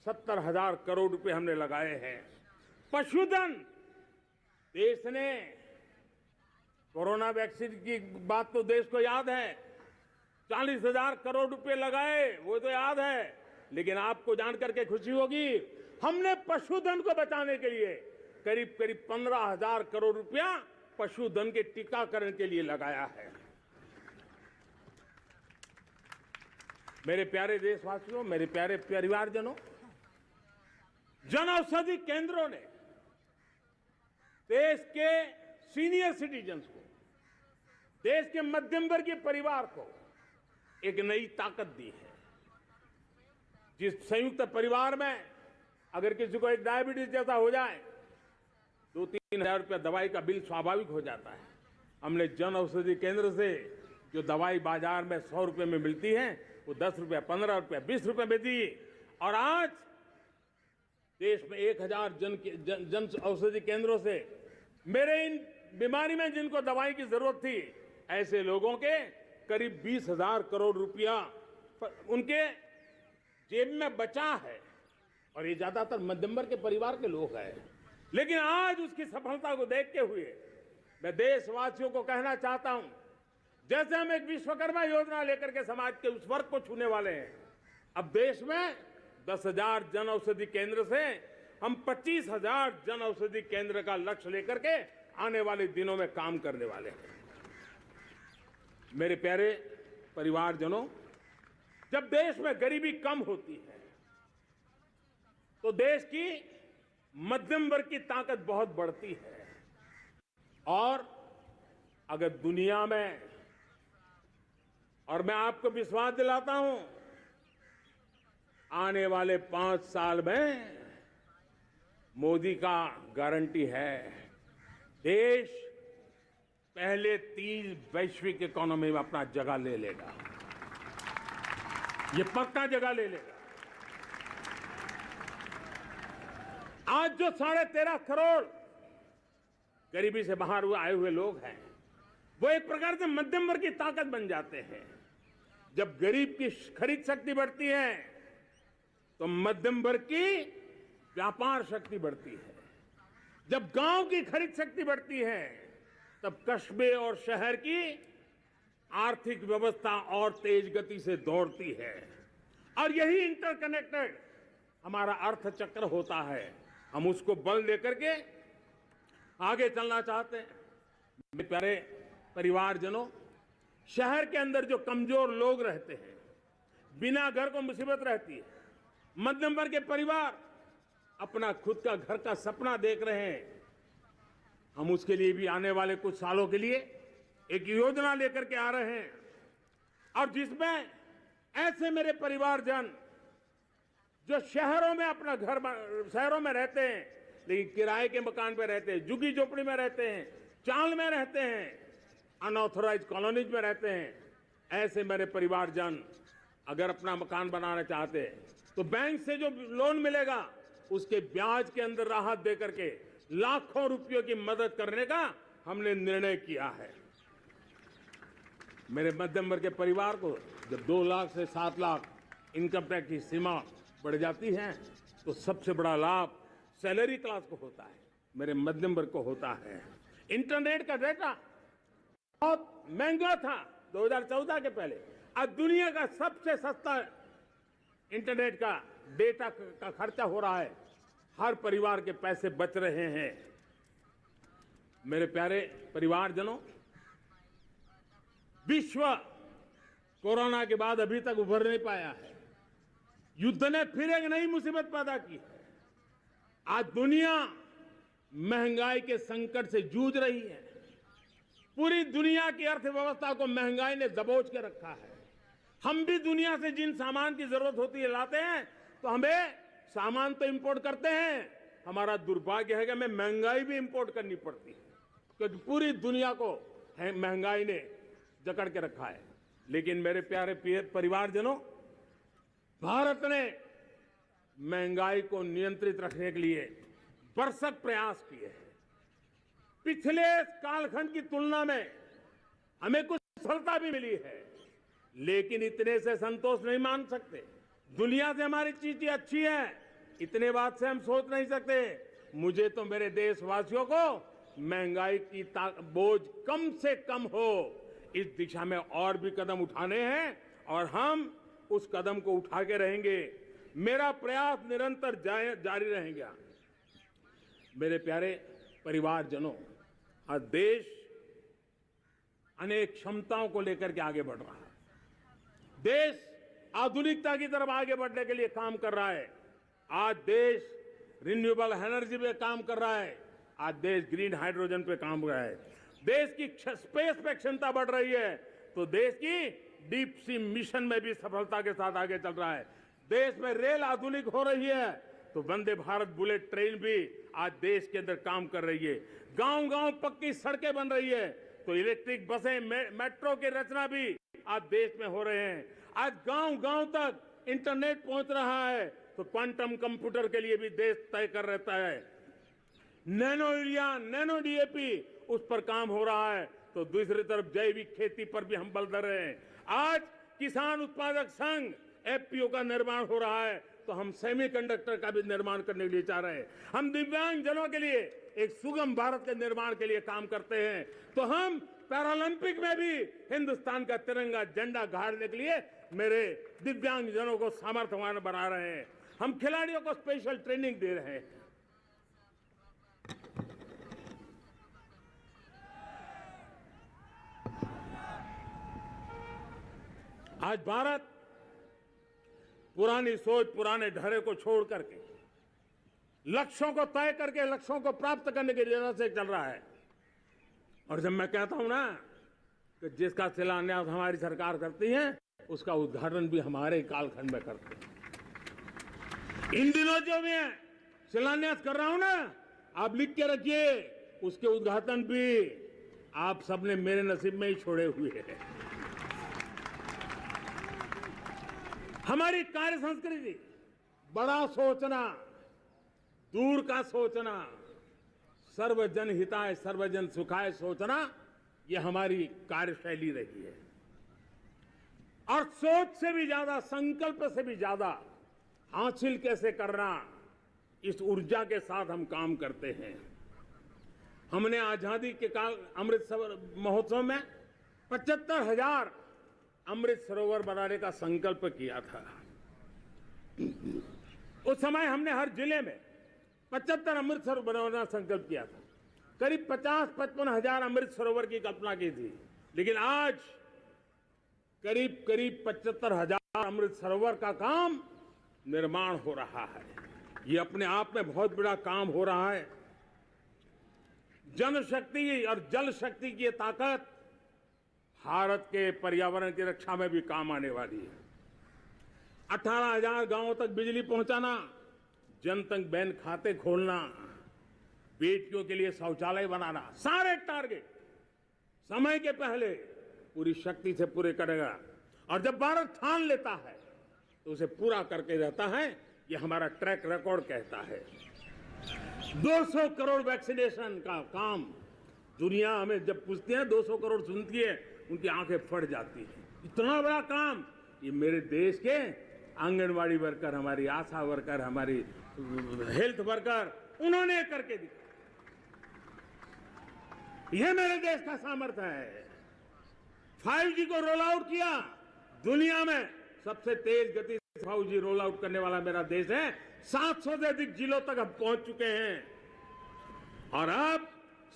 70,000 करोड़ रुपए हमने लगाए हैं। पशुधन, देश ने कोरोना वैक्सीन की बात तो देश को याद है, 40,000 करोड़ रुपए लगाए, वो तो याद है। लेकिन आपको जानकर के खुशी होगी, हमने पशुधन को बचाने के लिए करीब 15,000 करोड़ रुपया पशुधन के टीकाकरण के लिए लगाया है। मेरे प्यारे देशवासियों, मेरे प्यारे परिवारजनों, जन औषधि केंद्रों ने देश के सीनियर सिटीजन्स को, देश के मध्यम वर्गीय परिवार को एक नई ताकत दी है। जिस संयुक्त परिवार में अगर किसी को एक डायबिटीज जैसा हो जाए, 2-3 हजार रुपया दवाई का बिल स्वाभाविक हो जाता है। हमने जन औषधि केंद्र से जो दवाई बाजार में 100 रुपए में मिलती है, वो 10 रुपया, 15 रुपया, 20 रुपए में दी। और आज देश में 1000 जन औषधि केंद्रों से मेरे इन बीमारी में जिनको दवाई की जरूरत थी, ऐसे लोगों के करीब 20,000 करोड़ रुपया उनके जेब में बचा है। और ये ज्यादातर मध्यम वर्ग के परिवार के लोग हैं। लेकिन आज उसकी सफलता को देखते हुए मैं देशवासियों को कहना चाहता हूं, जैसे हम एक विश्वकर्मा योजना लेकर के समाज के उस वर्ग को छूने वाले हैं, अब देश में 10,000 जन औषधि केंद्र से हम 25,000 जन औषधि केंद्र का लक्ष्य लेकर के आने वाले दिनों में काम करने वाले हैं। मेरे प्यारे परिवारजनों, जब देश में गरीबी कम होती है तो देश की मध्यम वर्ग की ताकत बहुत बढ़ती है। और अगर दुनिया में, और मैं आपको विश्वास दिलाता हूं, आने वाले 5 साल में मोदी का गारंटी है, देश पहले 3 वैश्विक इकोनॉमी में अपना जगह ले लेगा। ये पक्का जगह ले लेगा। आज जो 13.5 करोड़ गरीबी से बाहर आए हुए लोग हैं, वो एक प्रकार से मध्यम वर्ग की ताकत बन जाते हैं। जब गरीब की खरीद शक्ति बढ़ती है तो मध्यम वर्ग की व्यापार शक्ति बढ़ती है। जब गांव की खरीद शक्ति बढ़ती है तब कस्बे और शहर की आर्थिक व्यवस्था और तेज गति से दौड़ती है। और यही इंटरकनेक्टेड हमारा अर्थचक्र होता है। हम उसको बल देकर के आगे चलना चाहते हैं। मेरे प्यारे परिवारजनों, शहर के अंदर जो कमजोर लोग रहते हैं, बिना घर को मुसीबत रहती है, मध्यम वर्ग के परिवार अपना खुद का घर का सपना देख रहे हैं, हम उसके लिए भी आने वाले कुछ सालों के लिए एक योजना लेकर के आ रहे हैं। और जिसमें ऐसे मेरे परिवारजन जो शहरों में अपना घर, शहरों में रहते हैं लेकिन किराए के मकान पे रहते हैं, झुग्गी झोपड़ी में रहते हैं, चाल में रहते हैं, अनऑथोराइज कॉलोनीज में रहते हैं, ऐसे मेरे परिवारजन अगर अपना मकान बनाना चाहते हैं तो बैंक से जो लोन मिलेगा उसके ब्याज के अंदर राहत देकर के लाखों रुपयों की मदद करने का हमने निर्णय किया है। मेरे मध्यम वर्ग के परिवार को जब 2 लाख से 7 लाख इनकम टैक्स की सीमा बढ़ जाती है तो सबसे बड़ा लाभ सैलरी क्लास को होता है, मेरे मध्यम वर्ग को होता है। इंटरनेट का डेटा बहुत महंगा था 2014 के पहले, आज दुनिया का सबसे सस्ता इंटरनेट का डेटा का खर्चा हो रहा है। हर परिवार के पैसे बच रहे हैं। मेरे प्यारे परिवारजनों, विश्व कोरोना के बाद अभी तक उभर नहीं पाया है। युद्ध ने फिर एक नई मुसीबत पैदा की है। आज दुनिया महंगाई के संकट से जूझ रही है। पूरी दुनिया की अर्थव्यवस्था को महंगाई ने दबोच के रखा है। हम भी दुनिया से जिन सामान की जरूरत होती है लाते हैं, तो हमें सामान तो इंपोर्ट करते हैं। हमारा दुर्भाग्य है कि हमें महंगाई भी इंपोर्ट करनी पड़ती है, क्योंकि पूरी दुनिया को महंगाई ने जकड़ के रखा है। लेकिन मेरे प्यारे परिवारजनों, भारत ने महंगाई को नियंत्रित रखने के लिए भरसक प्रयास किए हैं। पिछले कालखंड की तुलना में हमें कुछ सफलता भी मिली है, लेकिन इतने से संतोष नहीं मान सकते। दुनिया से हमारी चीजें अच्छी है, इतने बात से हम सोच नहीं सकते। मुझे तो मेरे देशवासियों को महंगाई की बोझ कम से कम हो, इस दिशा में और भी कदम उठाने हैं और हम उस कदम को उठा के रहेंगे। मेरा प्रयास निरंतर जारी रहेगा। मेरे प्यारे परिवारजनों, आज देश अनेक क्षमताओं को लेकर के आगे बढ़ रहा है। देश आधुनिकता की तरफ आगे बढ़ने के लिए काम कर रहा है। आज देश रिन्यूएबल एनर्जी पे काम कर रहा है। आज देश ग्रीन हाइड्रोजन पे काम कर रहा है। देश की स्पेस पे क्षमता बढ़ रही है, तो देश की डीप सी मिशन में भी सफलता के साथ आगे चल रहा है। देश में रेल आधुनिक हो रही है, तो वंदे भारत बुलेट ट्रेन भी आज देश के अंदर काम कर रही है। गांव-गांव पक्की सड़कें बन रही है, तो इलेक्ट्रिक बसें, मेट्रो की रचना भी आज देश में हो रहे हैं। आज गांव-गांव तक इंटरनेट पहुंच रहा है, तो क्वांटम कंप्यूटर के लिए भी देश तय कर रहता है। नैनो यूरिया, नैनो डीएपी, उस पर काम हो रहा है, तो दूसरी तरफ जैविक खेती पर भी हम बल दे रहे हैं। आज किसान उत्पादक संघ एफपीओ का निर्माण हो रहा है, तो हम सेमीकंडक्टर का भी निर्माण करने के लिए चाह रहे हैं। हम दिव्यांग जनों के लिए एक सुगम भारत के निर्माण के लिए काम करते हैं, तो हम पैरालंपिक में भी हिंदुस्तान का तिरंगा झंडा गाड़ने के लिए मेरे दिव्यांग जनों को सामर्थ्यवान बना रहे हैं। हम खिलाड़ियों को स्पेशल ट्रेनिंग दे रहे हैं। आज भारत पुरानी सोच, पुराने ढर्रे को छोड़ करके लक्ष्यों को तय करके लक्ष्यों को प्राप्त करने की दिशा से चल रहा है। और जब मैं कहता हूं ना कि जिसका शिलान्यास हमारी सरकार करती है, उसका उद्घाटन भी हमारे कालखंड में करते हैं। इन दिनों जो मैं शिलान्यास कर रहा हूं ना, आप लिख के रखिए, उसके उद्घाटन भी आप सबने मेरे नसीब में ही छोड़े हुए हैं। हमारी कार्य संस्कृति बड़ा सोचना, दूर का सोचना, सर्वजन हिताय सर्वजन सुखाय सोचना, यह हमारी कार्यशैली रही है। और सोच से भी ज्यादा, संकल्प से भी ज्यादा हासिल कैसे करना, इस ऊर्जा के साथ हम काम करते हैं। हमने आजादी के काल अमृत महोत्सव में 75,000 अमृत सरोवर बनाने का संकल्प किया था। उस समय हमने हर जिले में 75 अमृत सरोवर बनाने का संकल्प किया था। करीब 50-55 हजार अमृत सरोवर की कल्पना की थी, लेकिन आज करीब 75,000 अमृत सरोवर का काम निर्माण हो रहा है। ये अपने आप में बहुत बड़ा काम हो रहा है। जनशक्ति और जल शक्ति की ताकत भारत के पर्यावरण की रक्षा में भी काम आने वाली है। 18,000 गांवों तक बिजली पहुंचाना, जनधन बैंक खाते खोलना, बेटियों के लिए शौचालय बनाना, सारे टारगेट समय के पहले पूरी शक्ति से पूरे करेगा। और जब भारत ठान लेता है तो उसे पूरा करके रहता है। ये हमारा ट्रैक रिकॉर्ड कहता है। 200 करोड़ वैक्सीनेशन का काम, दुनिया हमें जब पूछती है 200 करोड़ सुनती है, उनकी आंखें फट जाती हैं। इतना बड़ा काम ये मेरे देश के आंगनवाड़ी वर्कर, हमारी आशा वर्कर, हमारी हेल्थ वर्कर, उन्होंने करके दिखा। यह मेरे देश का सामर्थ्य है। 5G को रोल आउट किया, दुनिया में सबसे तेज गति से 5G रोल आउट करने वाला मेरा देश है। 700 से अधिक जिलों तक हम पहुंच चुके हैं और अब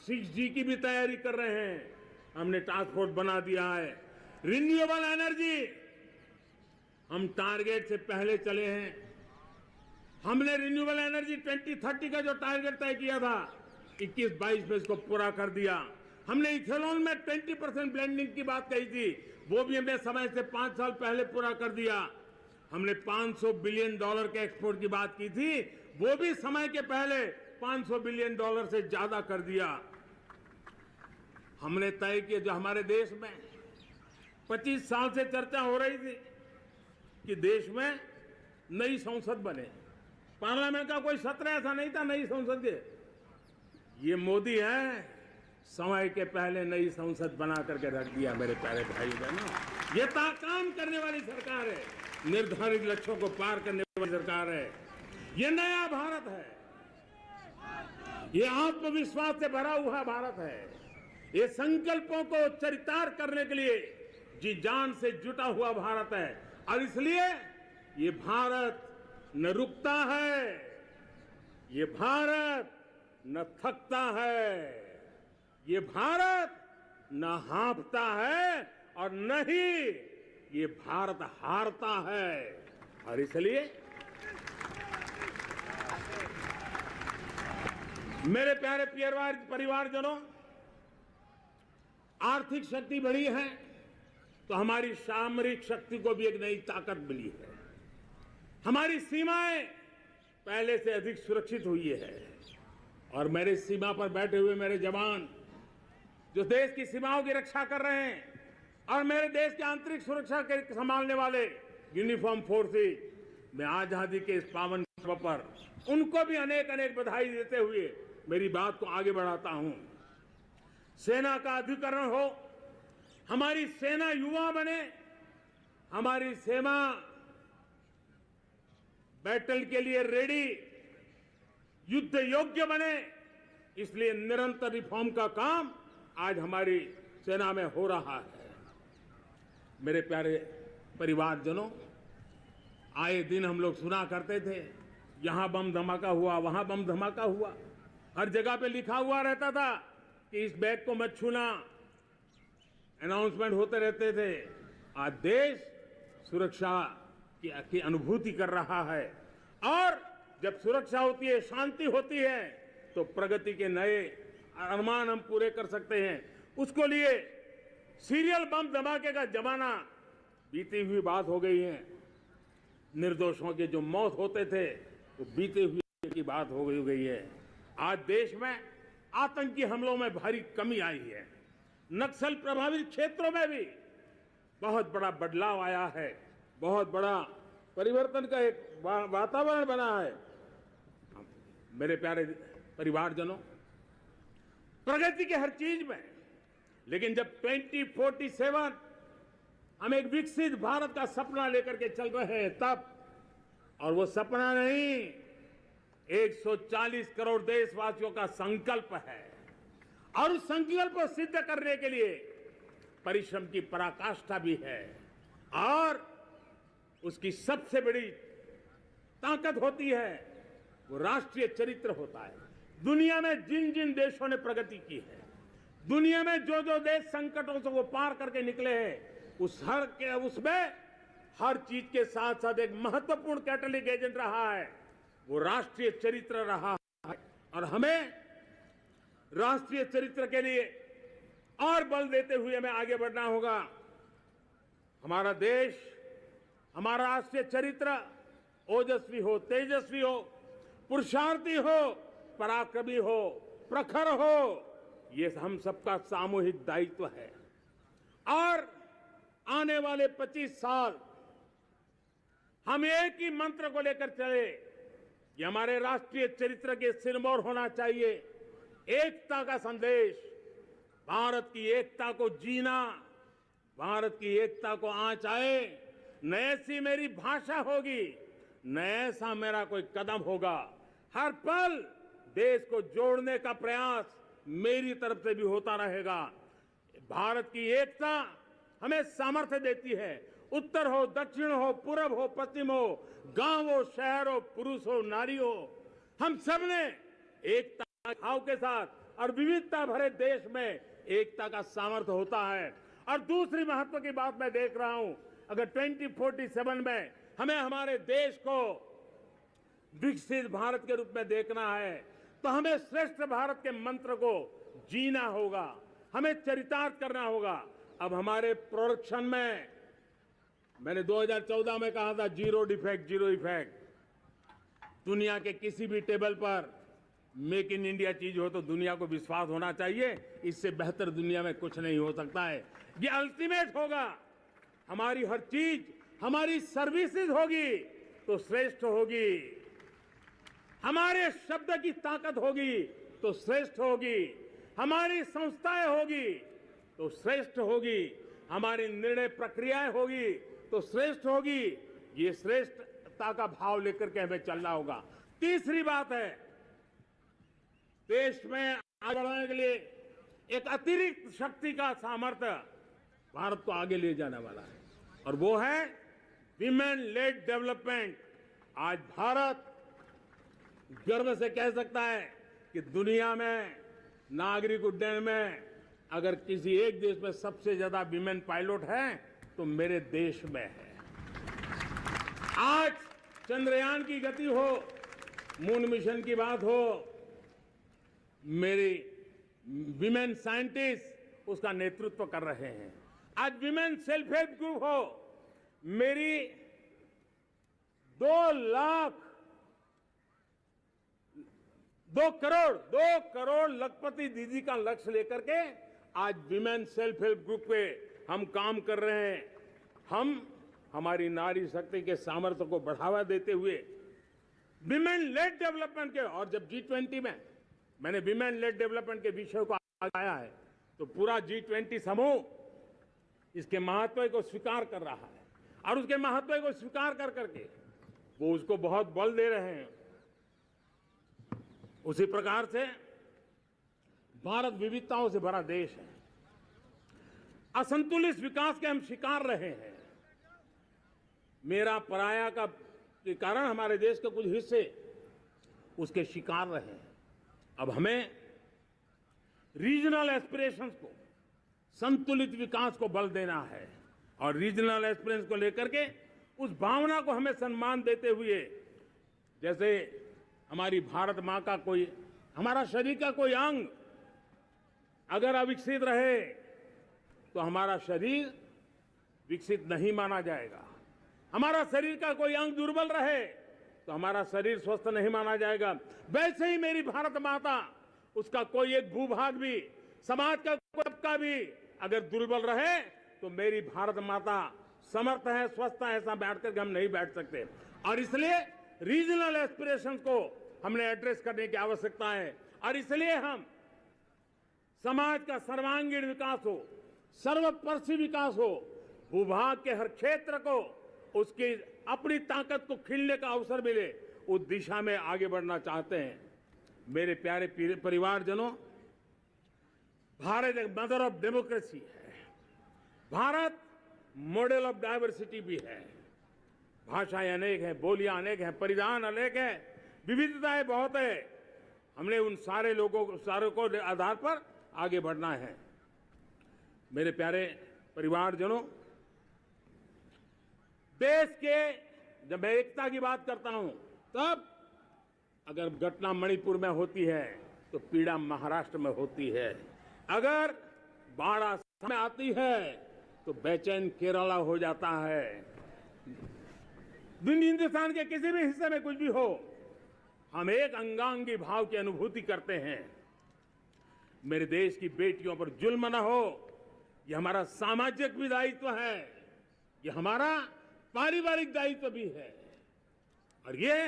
6G की भी तैयारी कर रहे हैं। हमने टास्क फोर्स बना दिया है। रिन्यूएबल एनर्जी, हम टारगेट से पहले चले हैं। हमने रिन्यूएबल एनर्जी 2030 का जो टारगेट तय किया था 21-22 में इसको पूरा कर दिया। हमने इथेनॉल में 20% ब्लेंडिंग की बात कही थी, वो भी हमने समय से 5 साल पहले पूरा कर दिया। हमने $500 बिलियन के एक्सपोर्ट की बात की थी, वो भी समय के पहले $500 बिलियन से ज्यादा कर दिया। हमने तय किया, जो हमारे देश में 25 साल से चर्चा हो रही थी कि देश में नई संसद बने, पार्लियामेंट का कोई सत्र ऐसा नहीं था नई संसद के। ये मोदी है, समय के पहले नई संसद बना करके रख दिया। मेरे प्यारे भाई बहनों, ये काम करने वाली सरकार है, निर्धारित लक्ष्यों को पार करने वाली सरकार है। ये नया भारत है, ये आत्मविश्वास से भरा हुआ भारत है, ये संकल्पों को चरितार्थ करने के लिए जी जान से जुटा हुआ भारत है। और इसलिए ये भारत न रुकता है, ये भारत न थकता है, ये भारत न हाँफता है और न ही ये भारत हारता है। और इसलिए मेरे प्यारे परिवारजनों, आर्थिक शक्ति बढ़ी है तो हमारी सामरिक शक्ति को भी एक नई ताकत मिली है। हमारी सीमाएं पहले से अधिक सुरक्षित हुई है और मेरे सीमा पर बैठे हुए मेरे जवान जो देश की सीमाओं की रक्षा कर रहे हैं और मेरे देश की आंतरिक सुरक्षा के संभालने वाले यूनिफॉर्म फोर्सेस, मैं आजादी के इस पावन पर्व पर उनको भी अनेक अनेक बधाई देते हुए मेरी बात को आगे बढ़ाता हूं। सेना का अधिकरण हो, हमारी सेना युवा बने, हमारी सेना बैटल के लिए रेडी, युद्ध योग्य बने, इसलिए निरंतर रिफॉर्म का काम आज हमारी सेना में हो रहा है। मेरे प्यारे परिवारजनों, आए दिन हम लोग सुना करते थे, यहां बम धमाका हुआ, वहां बम धमाका हुआ, हर जगह पे लिखा हुआ रहता था कि इस बैग को मत छूना, अनाउंसमेंट होते रहते थे। आज देश सुरक्षा की अनुभूति कर रहा है और जब सुरक्षा होती है, शांति होती है, तो प्रगति के नए अरमान हम पूरे कर सकते हैं। उसको लिए सीरियल बम धमाके का जमाना बीती हुई बात हो गई है। निर्दोषों के जो मौत होते थे वो बीते हुए की बात हो गई है। आज देश में आतंकी हमलों में भारी कमी आई है। नक्सल प्रभावित क्षेत्रों में भी बहुत बड़ा बदलाव आया है, बहुत बड़ा परिवर्तन का एक वातावरण बना है। मेरे प्यारे परिवारजनों, प्रगति के हर चीज में, लेकिन जब 2047 हम एक विकसित भारत का सपना लेकर के चल रहे हैं तब, और वो सपना नहीं 140 करोड़ देशवासियों का संकल्प है और उस संकल्प को सिद्ध करने के लिए परिश्रम की पराकाष्ठा भी है और उसकी सबसे बड़ी ताकत होती है वो राष्ट्रीय चरित्र होता है। दुनिया में जिन जिन देशों ने प्रगति की है, दुनिया में जो जो देश संकटों से वो पार करके निकले हैं, उसमें हर चीज के साथ साथ एक महत्वपूर्ण कैटलिक एजेंट रहा है, वो राष्ट्रीय चरित्र रहा है। और हमें राष्ट्रीय चरित्र के लिए और बल देते हुए हमें आगे बढ़ना होगा। हमारा देश, हमारा राष्ट्रीय चरित्र ओजस्वी हो, तेजस्वी हो, पुरुषार्थी हो, पराक्रमी हो, प्रखर हो, ये हम सबका सामूहिक दायित्व है। और आने वाले 25 साल हम एक ही मंत्र को लेकर चले, ये हमारे राष्ट्रीय चरित्र के सिरमौर होना चाहिए। एकता का संदेश, भारत की एकता को जीना, भारत की एकता को आंच आए, न ऐसी मेरी भाषा होगी, न ऐसा मेरा कोई कदम होगा। हर पल देश को जोड़ने का प्रयास मेरी तरफ से भी होता रहेगा। भारत की एकता हमें सामर्थ्य देती है। उत्तर हो, दक्षिण हो, पूरब हो, पश्चिम हो, गांव हो, शहर हो, पुरुष हो, नारी हो, हम सब ने एकता भाव के साथ और विविधता भरे देश में एकता का सामर्थ्य होता है। और दूसरी महत्व की बात मैं देख रहा हूं, अगर 2047 में हमें हमारे देश को विकसित भारत के रूप में देखना है तो हमें श्रेष्ठ भारत के मंत्र को जीना होगा, हमें चरितार्थ करना होगा। अब हमारे प्रोडक्शन में मैंने 2014 में कहा था जीरो डिफेक्ट, जीरो इफेक्ट। दुनिया के किसी भी टेबल पर मेक इन इंडिया चीज हो तो दुनिया को विश्वास होना चाहिए, इससे बेहतर दुनिया में कुछ नहीं हो सकता है। ये अल्टीमेट होगा। हमारी हर चीज, हमारी सर्विसेज होगी तो श्रेष्ठ होगी, हमारे शब्द की ताकत होगी तो श्रेष्ठ होगी, हमारी संस्थाएं होगी तो श्रेष्ठ होगी, हमारी निर्णय प्रक्रियाएं होगी तो श्रेष्ठ होगी। ये श्रेष्ठता का भाव लेकर के हमें चलना होगा। तीसरी बात है, देश में आगे बढ़ाने के लिए एक अतिरिक्त शक्ति का सामर्थ्य भारत को आगे ले जाने वाला है, और वो है विमेन लेड डेवलपमेंट। आज भारत गर्व से कह सकता है कि दुनिया में नागरिक उड्डयन में अगर किसी एक देश में सबसे ज्यादा विमेन पायलट हैं तो मेरे देश में है। आज चंद्रयान की गति हो, मून मिशन की बात हो, मेरी विमेन साइंटिस्ट उसका नेतृत्व कर रहे हैं। आज विमेन सेल्फ हेल्प ग्रुप हो, मेरी 2 करोड़ लखपति दीदी का लक्ष्य लेकर के आज विमेन सेल्फ हेल्प ग्रुप पे हम काम कर रहे हैं। हम हमारी नारी शक्ति के सामर्थ्य को बढ़ावा देते हुए विमेन लेड डेवलपमेंट के, और जब G20 में मैंने विमेन लेड डेवलपमेंट के विषय को आया है तो पूरा G20 समूह इसके महत्व को स्वीकार कर रहा है, और उसके महत्व को स्वीकार कर करके वो उसको बहुत बल दे रहे हैं। उसी प्रकार से भारत विविधताओं से भरा देश है। असंतुलित विकास के हम शिकार रहे हैं। मेरा पराया का के कारण हमारे देश के कुछ हिस्से उसके शिकार रहे हैं। अब हमें रीजनल एस्पिरेशंस को, संतुलित विकास को बल देना है, और रीजनल एस्पिरेशंस को लेकर के उस भावना को हमें सम्मान देते हुए, जैसे हमारी भारत मां का कोई, हमारा शरीर का कोई अंग अगर अविकसित रहे तो हमारा शरीर विकसित नहीं माना जाएगा। हमारा शरीर का कोई अंग दुर्बल रहे तो हमारा शरीर स्वस्थ नहीं माना जाएगा। वैसे ही मेरी भारत माता, उसका कोई एक भूभाग भी, समाज का कोई तबका भी अगर दुर्बल रहे तो मेरी भारत माता समर्थ है, स्वस्थ है, ऐसा बैठ करके हम नहीं बैठ सकते। और इसलिए रीजनल एस्पिरेशंस को हमने एड्रेस करने की आवश्यकता है, और इसलिए हम समाज का सर्वांगीण विकास हो, सर्वस्पर्शी विकास हो, भूभाग के हर क्षेत्र को उसकी अपनी ताकत को खिलने का अवसर मिले, उस दिशा में आगे बढ़ना चाहते हैं। मेरे प्यारे परिवारजनों, भारत एक मदर ऑफ डेमोक्रेसी है। भारत मॉडल ऑफ डाइवर्सिटी भी है। भाषाएं अनेक हैं, बोलियां अनेक हैं, परिधान अनेक हैं, विविधताएं बहुत है। हमने उन सारे लोगों को, सारों को आधार पर आगे बढ़ना है। मेरे प्यारे परिवारजनों, देश के जब मैं एकता की बात करता हूं, तब अगर घटना मणिपुर में होती है तो पीड़ा महाराष्ट्र में होती है। अगर बाढ़ असम में आती है तो बेचैन केरला हो जाता है। हिंदुस्तान के किसी भी हिस्से में कुछ भी हो, हम एक अंगांगी भाव की अनुभूति करते हैं। मेरे देश की बेटियों पर जुल्म न हो, यह हमारा सामाजिक भी दायित्व है, यह हमारा पारिवारिक दायित्व भी है, और ये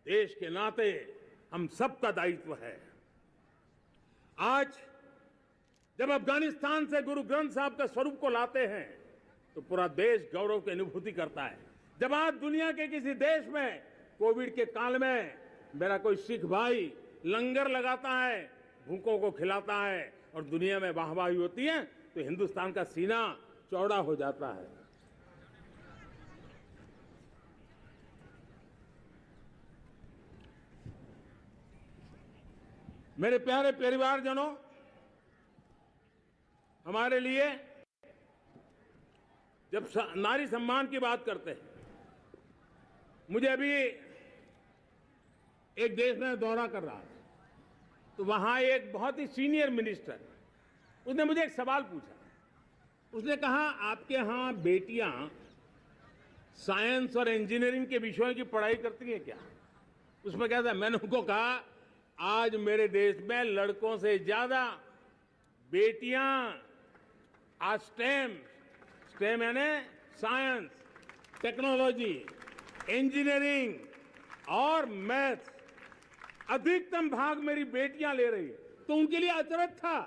देश के नाते हम सबका दायित्व है। आज जब अफगानिस्तान से गुरु ग्रंथ साहब के स्वरूप को लाते हैं तो तो पूरा देश गौरव की अनुभूति करता है। जब आज दुनिया के किसी देश में कोविड के काल में मेरा कोई सिख भाई लंगर लगाता है, भूखों को खिलाता है और दुनिया में वाहवाही होती है, तो हिंदुस्तान का सीना चौड़ा हो जाता है। मेरे प्यारे परिवारजनों, हमारे लिए जब नारी सम्मान की बात करते हैं, मुझे अभी एक देश में दौरा कर रहा था, तो वहां एक बहुत ही सीनियर मिनिस्टर, उसने मुझे एक सवाल पूछा। उसने कहा, आपके यहां बेटियां साइंस और इंजीनियरिंग के विषयों की पढ़ाई करती हैं क्या? उसमें क्या था, मैंने उनको कहा, आज मेरे देश में लड़कों से ज्यादा बेटियां आज स्टेम यानी साइंस, टेक्नोलॉजी, इंजीनियरिंग और मैथ, अधिकतम भाग मेरी बेटियां ले रही है। तो उनके लिए अचरज था।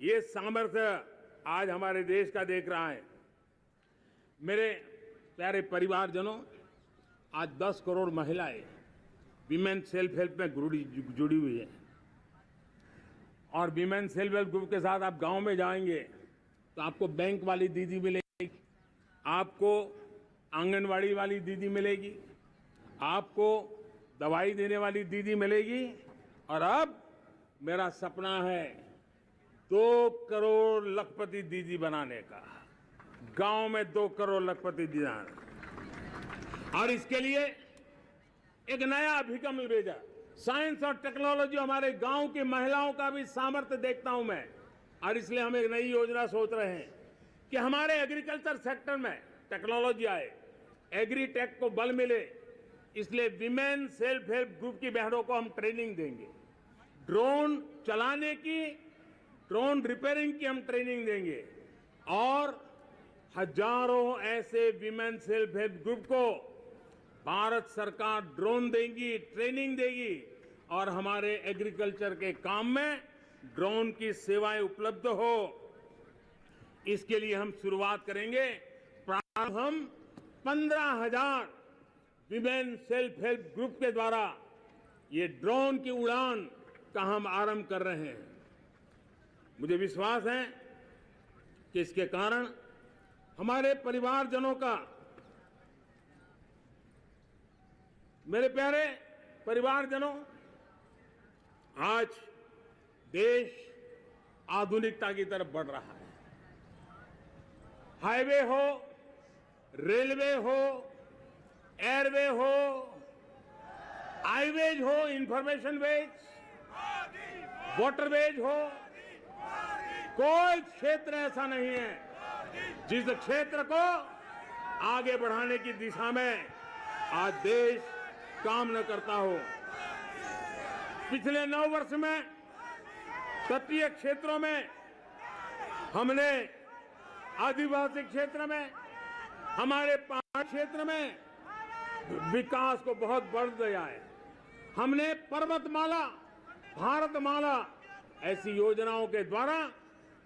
ये सामर्थ्य आज हमारे देश का देख रहा है। मेरे प्यारे परिवारजनों, आज 10 करोड़ महिलाएं विमेन सेल्फ हेल्प में जुड़ी हुई है। और विमेन सेल्फ हेल्प ग्रुप के साथ आप गांव में जाएंगे तो आपको बैंक वाली दीदी मिलेगी, आपको आंगनवाड़ी वाली दीदी मिलेगी, आपको दवाई देने वाली दीदी मिलेगी। और अब मेरा सपना है 2 करोड़ लखपति दीदी बनाने का, गांव में 2 करोड़ लखपति दीदी। और इसके लिए एक नया अभिगम भेजा। साइंस और टेक्नोलॉजी, हमारे गांव की महिलाओं का भी सामर्थ्य देखता हूं मैं, और इसलिए हम एक नई योजना सोच रहे हैं कि हमारे एग्रीकल्चर सेक्टर में टेक्नोलॉजी आए, एग्रीटेक को बल मिले। इसलिए विमेन सेल्फ हेल्प ग्रुप की बहनों को हम ट्रेनिंग देंगे, ड्रोन चलाने की, ड्रोन रिपेयरिंग की हम ट्रेनिंग देंगे, और हजारों ऐसे विमेन सेल्फ हेल्प ग्रुप को भारत सरकार ड्रोन देगी, ट्रेनिंग देगी, और हमारे एग्रीकल्चर के काम में ड्रोन की सेवाएं उपलब्ध हो। इसके लिए हम शुरुआत करेंगे। प्रारंभ हम 15,000 विमेन सेल्फ हेल्प ग्रुप के द्वारा ये ड्रोन की उड़ान का हम आरंभ कर रहे हैं। मुझे विश्वास है कि इसके कारण हमारे परिवारजनों का, मेरे प्यारे परिवारजनों, आज देश आधुनिकता की तरफ बढ़ रहा है। हाईवे हो, रेलवे हो, एयरवे हो, हाईवेज हो, इंफॉर्मेशन वेज, वाटरवेज हो, कोई क्षेत्र ऐसा नहीं है जिस क्षेत्र को आगे बढ़ाने की दिशा में आज देश काम न करता हो। पिछले 9 वर्ष में तटीय क्षेत्रों में हमने, आदिवासी क्षेत्र में, हमारे पहाड़ क्षेत्र में विकास को बहुत बढ़ दिया है। हमने पर्वतमाला, भारतमाला ऐसी योजनाओं के द्वारा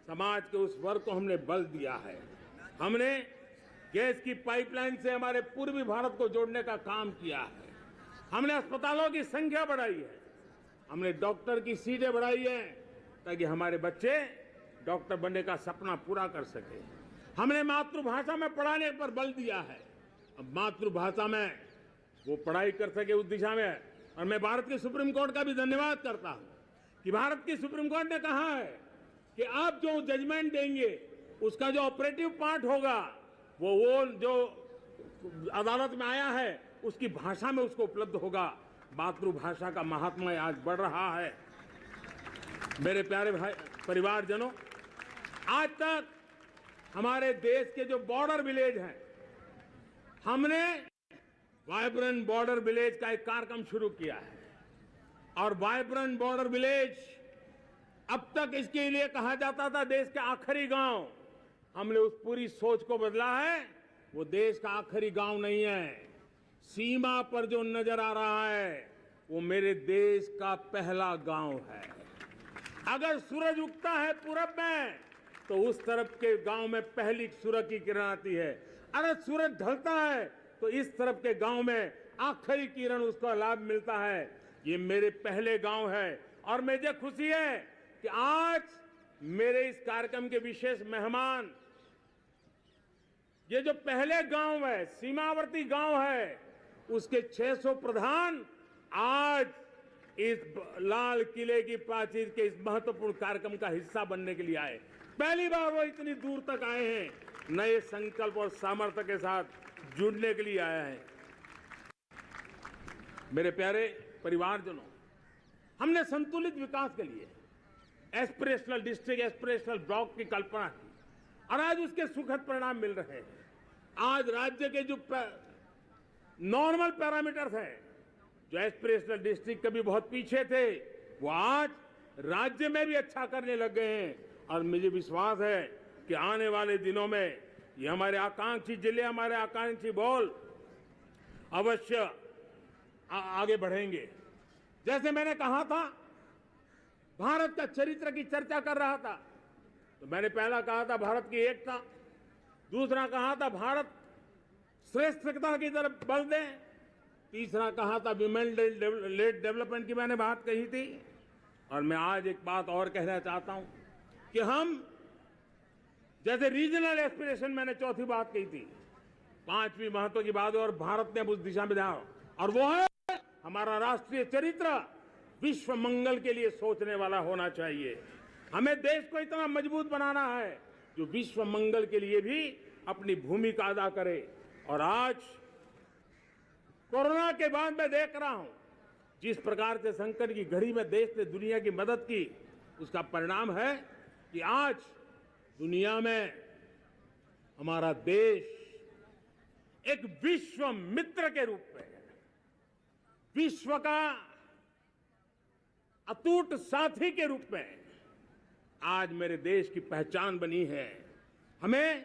समाज के उस वर्ग को हमने बल दिया है। हमने गैस की पाइपलाइन से हमारे पूर्वी भारत को जोड़ने का काम किया है। हमने अस्पतालों की संख्या बढ़ाई है, हमने डॉक्टर की सीटें बढ़ाई है ताकि हमारे बच्चे डॉक्टर बनने का सपना पूरा कर सके। हमने मातृभाषा में पढ़ाने पर बल दिया है, अब मातृभाषा में वो पढ़ाई कर सके उस दिशा में। और मैं भारत के सुप्रीम कोर्ट का भी धन्यवाद करता हूं कि भारत की सुप्रीम कोर्ट ने कहा है कि आप जो जजमेंट देंगे उसका जो ऑपरेटिव पार्ट होगा वो जो अदालत में आया है उसकी भाषा में उसको उपलब्ध होगा। मातृभाषा का महात्म्य आज बढ़ रहा है। मेरे प्यारे भाई परिवारजनों, आज तक हमारे देश के जो बॉर्डर विलेज हैं, हमने वाइब्रेंट बॉर्डर विलेज का एक कार्यक्रम शुरू किया है। और वाइब्रेंट बॉर्डर विलेज, अब तक इसके लिए कहा जाता था देश के आखिरी गांव। हमने उस पूरी सोच को बदला है, वो देश का आखिरी गांव नहीं है। सीमा पर जो नजर आ रहा है वो मेरे देश का पहला गांव है। अगर सूरज उगता है पूरब में तो उस तरफ के गांव में पहली सूरज की किरण आती है। अरे सूरज ढलता है तो इस तरफ के गांव में आखिरी किरण उसका लाभ मिलता है। ये मेरे पहले गांव है और मुझे खुशी है कि आज मेरे इस कार्यक्रम के विशेष मेहमान, ये जो पहले गांव है, सीमावर्ती गांव है, उसके 600 प्रधान आज इस लाल किले की प्राचीर के इस महत्वपूर्ण कार्यक्रम का हिस्सा बनने के लिए आए। पहली बार वो इतनी दूर तक आए हैं, नए संकल्प और सामर्थ्य के साथ जुड़ने के लिए आया है। मेरे प्यारे परिवारजनों, हमने संतुलित विकास के लिए एस्पिरेशनल डिस्ट्रिक्ट, एस्पिरेशनल ब्लॉक की कल्पना की और आज उसके सुखद परिणाम मिल रहे हैं। आज राज्य के जो नॉर्मल पैरामीटर्स हैं, जो एस्पिरेशनल डिस्ट्रिक्ट कभी बहुत पीछे थे, वो आज राज्य में भी अच्छा करने लग गए हैं और मुझे विश्वास है कि आने वाले दिनों में ये हमारे आकांक्षी जिले, हमारे आकांक्षी बॉल अवश्य आगे बढ़ेंगे। जैसे मैंने कहा था, भारत का चरित्र की चर्चा कर रहा था, तो मैंने पहला कहा था भारत की एकता, दूसरा कहा था भारत श्रेष्ठता की तरफ बल दें, तीसरा कहा था विमेन लेड डेवलपमेंट की मैंने बात कही थी। और मैं आज एक बात और कहना चाहता हूं कि हम जैसे रीजनल एस्पिरेशन, मैंने चौथी बात कही थी, पांचवी महत्व की बात, और भारत ने उस दिशा में ध्यान, और वो है हमारा राष्ट्रीय चरित्र विश्व मंगल के लिए सोचने वाला होना चाहिए। हमें देश को इतना मजबूत बनाना है जो विश्व मंगल के लिए भी अपनी भूमिका अदा करे। और आज कोरोना के बाद मैं देख रहा हूं जिस प्रकार से संकट की घड़ी में देश ने दुनिया की मदद की, उसका परिणाम है कि आज दुनिया में हमारा देश एक विश्व मित्र के रूप में, विश्व का अटूट साथी के रूप में आज मेरे देश की पहचान बनी है। हमें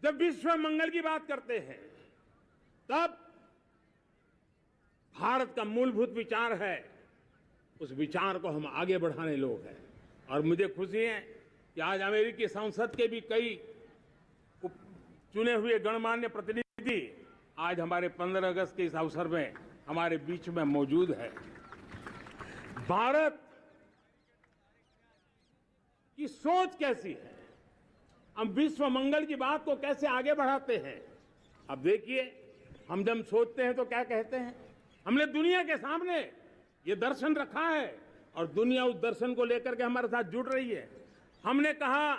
जब विश्व मंगल की बात करते हैं, तब भारत का मूलभूत विचार है, उस विचार को हम आगे बढ़ाने लोग हैं। और मुझे खुशी है कि आज अमेरिकी संसद के भी कई चुने हुए गणमान्य प्रतिनिधि आज हमारे 15 अगस्त के इस अवसर में हमारे बीच में मौजूद है। भारत की सोच कैसी है, हम विश्व मंगल की बात को कैसे आगे बढ़ाते हैं। अब देखिए, हम जब सोचते हैं तो क्या कहते हैं, हमने दुनिया के सामने ये दर्शन रखा है और दुनिया उस दर्शन को लेकर के हमारे साथ जुड़ रही है। हमने कहा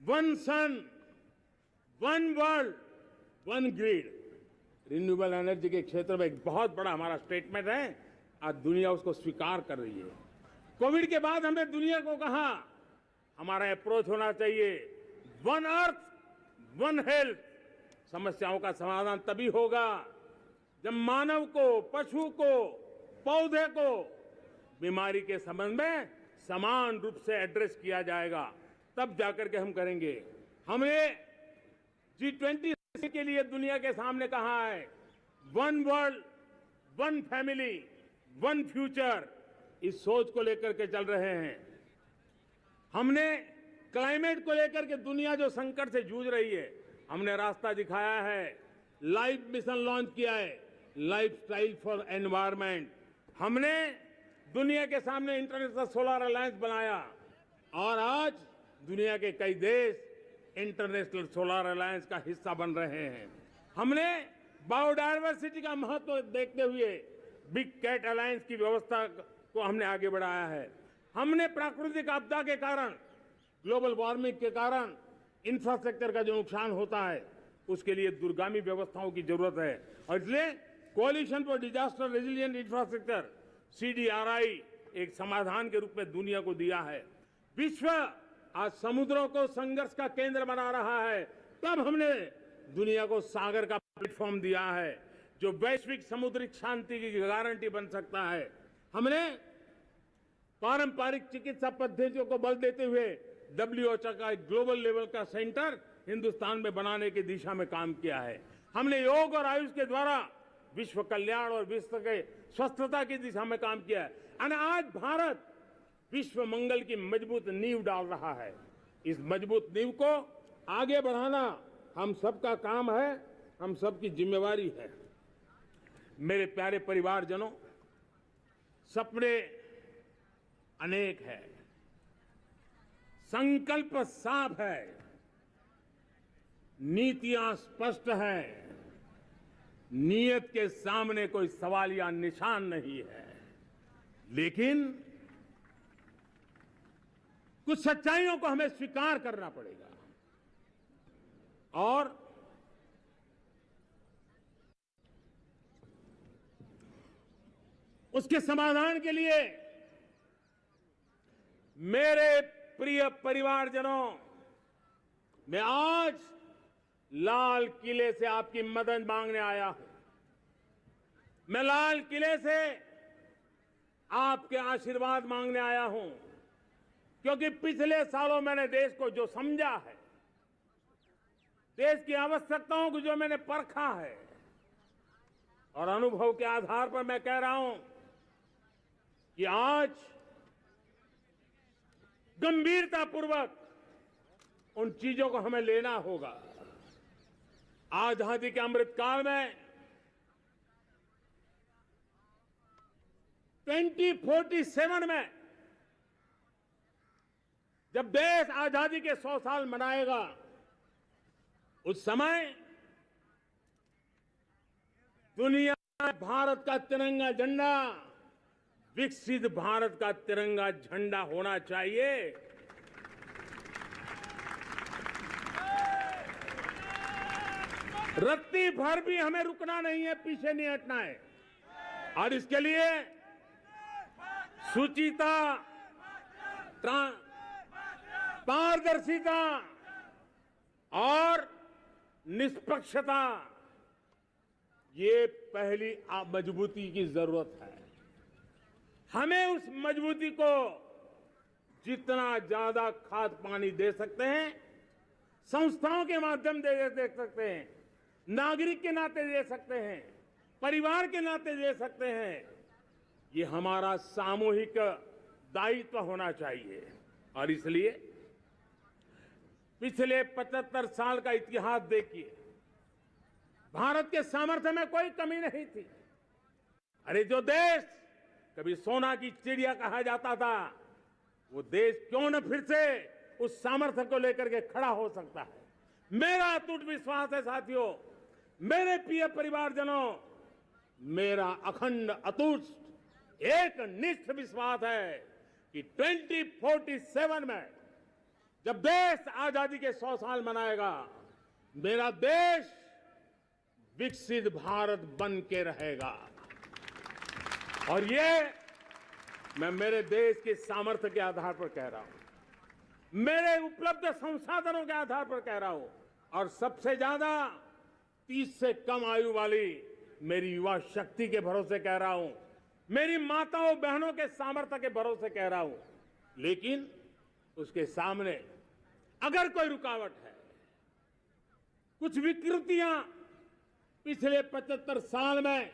one sun, one world, one grid. Renewable energy के क्षेत्र में एक बहुत बड़ा हमारा स्टेटमेंट है, आज दुनिया उसको स्वीकार कर रही है। कोविड के बाद हमने दुनिया को कहा हमारा अप्रोच होना चाहिए वन अर्थ, वन हेल्थ। समस्याओं का समाधान तभी होगा जब मानव को, पशु को, पौधे को बीमारी के संबंध में समान रूप से एड्रेस किया जाएगा, तब जाकर के हम करेंगे। हमने G20 के लिए दुनिया के सामने कहा है one world, one family, one future. इस सोच को लेकर के चल रहे हैं। हमने क्लाइमेट को लेकर के दुनिया जो संकट से जूझ रही है, हमने रास्ता दिखाया है, लाइफ मिशन लॉन्च किया है, लाइफस्टाइल फॉर एनवायरनमेंट। हमने दुनिया के सामने इंटरनेशनल सोलर अलायंस बनाया और आज दुनिया के कई देश इंटरनेशनल सोलर अलायंस का हिस्सा बन रहे हैं। हमने बायोडायवर्सिटी का महत्व देखते हुए बिग कैट अलायंस की व्यवस्था को हमने आगे बढ़ाया है। हमने प्राकृतिक आपदा के कारण, ग्लोबल वार्मिंग के कारण इंफ्रास्ट्रक्चर का जो नुकसान होता है, उसके लिए दूरगामी व्यवस्थाओं की जरूरत है और इसलिए coalition for disaster resilient infrastructure CDRI एक समाधान के रूप में दुनिया को दिया है। विश्व आज समुद्रों को संघर्ष का केंद्र बना रहा है, तब हमने दुनिया को सागर का प्लेटफॉर्म दिया है जो वैश्विक समुद्री शांति की गारंटी बन सकता है। हमने पारंपरिक चिकित्सा पद्धतियों को बल देते हुए WHO का एक ग्लोबल लेवल का सेंटर हिंदुस्तान में बनाने की दिशा में काम किया है। हमने योग और आयुष के द्वारा विश्व कल्याण और विश्व के स्वस्थता की दिशा में काम किया है और आज भारत विश्व मंगल की मजबूत नींव डाल रहा है। इस मजबूत नींव को आगे बढ़ाना हम सबका काम है, हम सबकी जिम्मेवारी है। मेरे प्यारे परिवारजनों, सपने अनेक है, संकल्प साफ है, नीतियां स्पष्ट है, नीयत के सामने कोई सवाल या निशान नहीं है, लेकिन कुछ सच्चाइयों को हमें स्वीकार करना पड़ेगा और उसके समाधान के लिए मेरे प्रिय परिवारजनों, मैं आज लाल किले से आपकी मदद मांगने आया हूं। मैं लाल किले से आपके आशीर्वाद मांगने आया हूं, क्योंकि पिछले सालों मैंने देश को जो समझा है, देश की आवश्यकताओं को जो मैंने परखा है, और अनुभव के आधार पर मैं कह रहा हूं कि आज गंभीरतापूर्वक उन चीजों को हमें लेना होगा। आजादी के अमृतकाल में 2047 में जब देश आजादी के 100 साल मनाएगा, उस समय दुनिया में भारत का तिरंगा झंडा विकसित भारत का तिरंगा झंडा होना चाहिए। रत्ती भर भी हमें रुकना नहीं है, पीछे नहीं हटना है, और इसके लिए शुचिता, पारदर्शिता और निष्पक्षता, ये पहली मजबूती की जरूरत है। हमें उस मजबूती को जितना ज्यादा खाद पानी दे सकते हैं, संस्थाओं के माध्यम से दे सकते हैं, नागरिक के नाते दे सकते हैं, परिवार के नाते दे सकते हैं, ये हमारा सामूहिक दायित्व होना चाहिए। और इसलिए पिछले 75 साल का इतिहास देखिए, भारत के सामर्थ्य में कोई कमी नहीं थी। अरे जो देश कभी सोना की चिड़िया कहा जाता था, वो देश क्यों न फिर से उस सामर्थ्य को लेकर के खड़ा हो सकता है। मेरा अटूट विश्वास है साथियों, मेरे प्रिय परिवारजनों, मेरा अखंड अटूट एक निष्ठ विश्वास है कि 2047 में जब देश आजादी के 100 साल मनाएगा, मेरा देश विकसित भारत बन के रहेगा। और ये मैं मेरे देश के सामर्थ्य के आधार पर कह रहा हूं, मेरे उपलब्ध संसाधनों के आधार पर कह रहा हूं, और सबसे ज्यादा 30 से कम आयु वाली मेरी युवा शक्ति के भरोसे कह रहा हूं, मेरी माताओं बहनों के सामर्थ्य के भरोसे कह रहा हूं। लेकिन उसके सामने अगर कोई रुकावट है, कुछ विकृतियां पिछले 75 साल में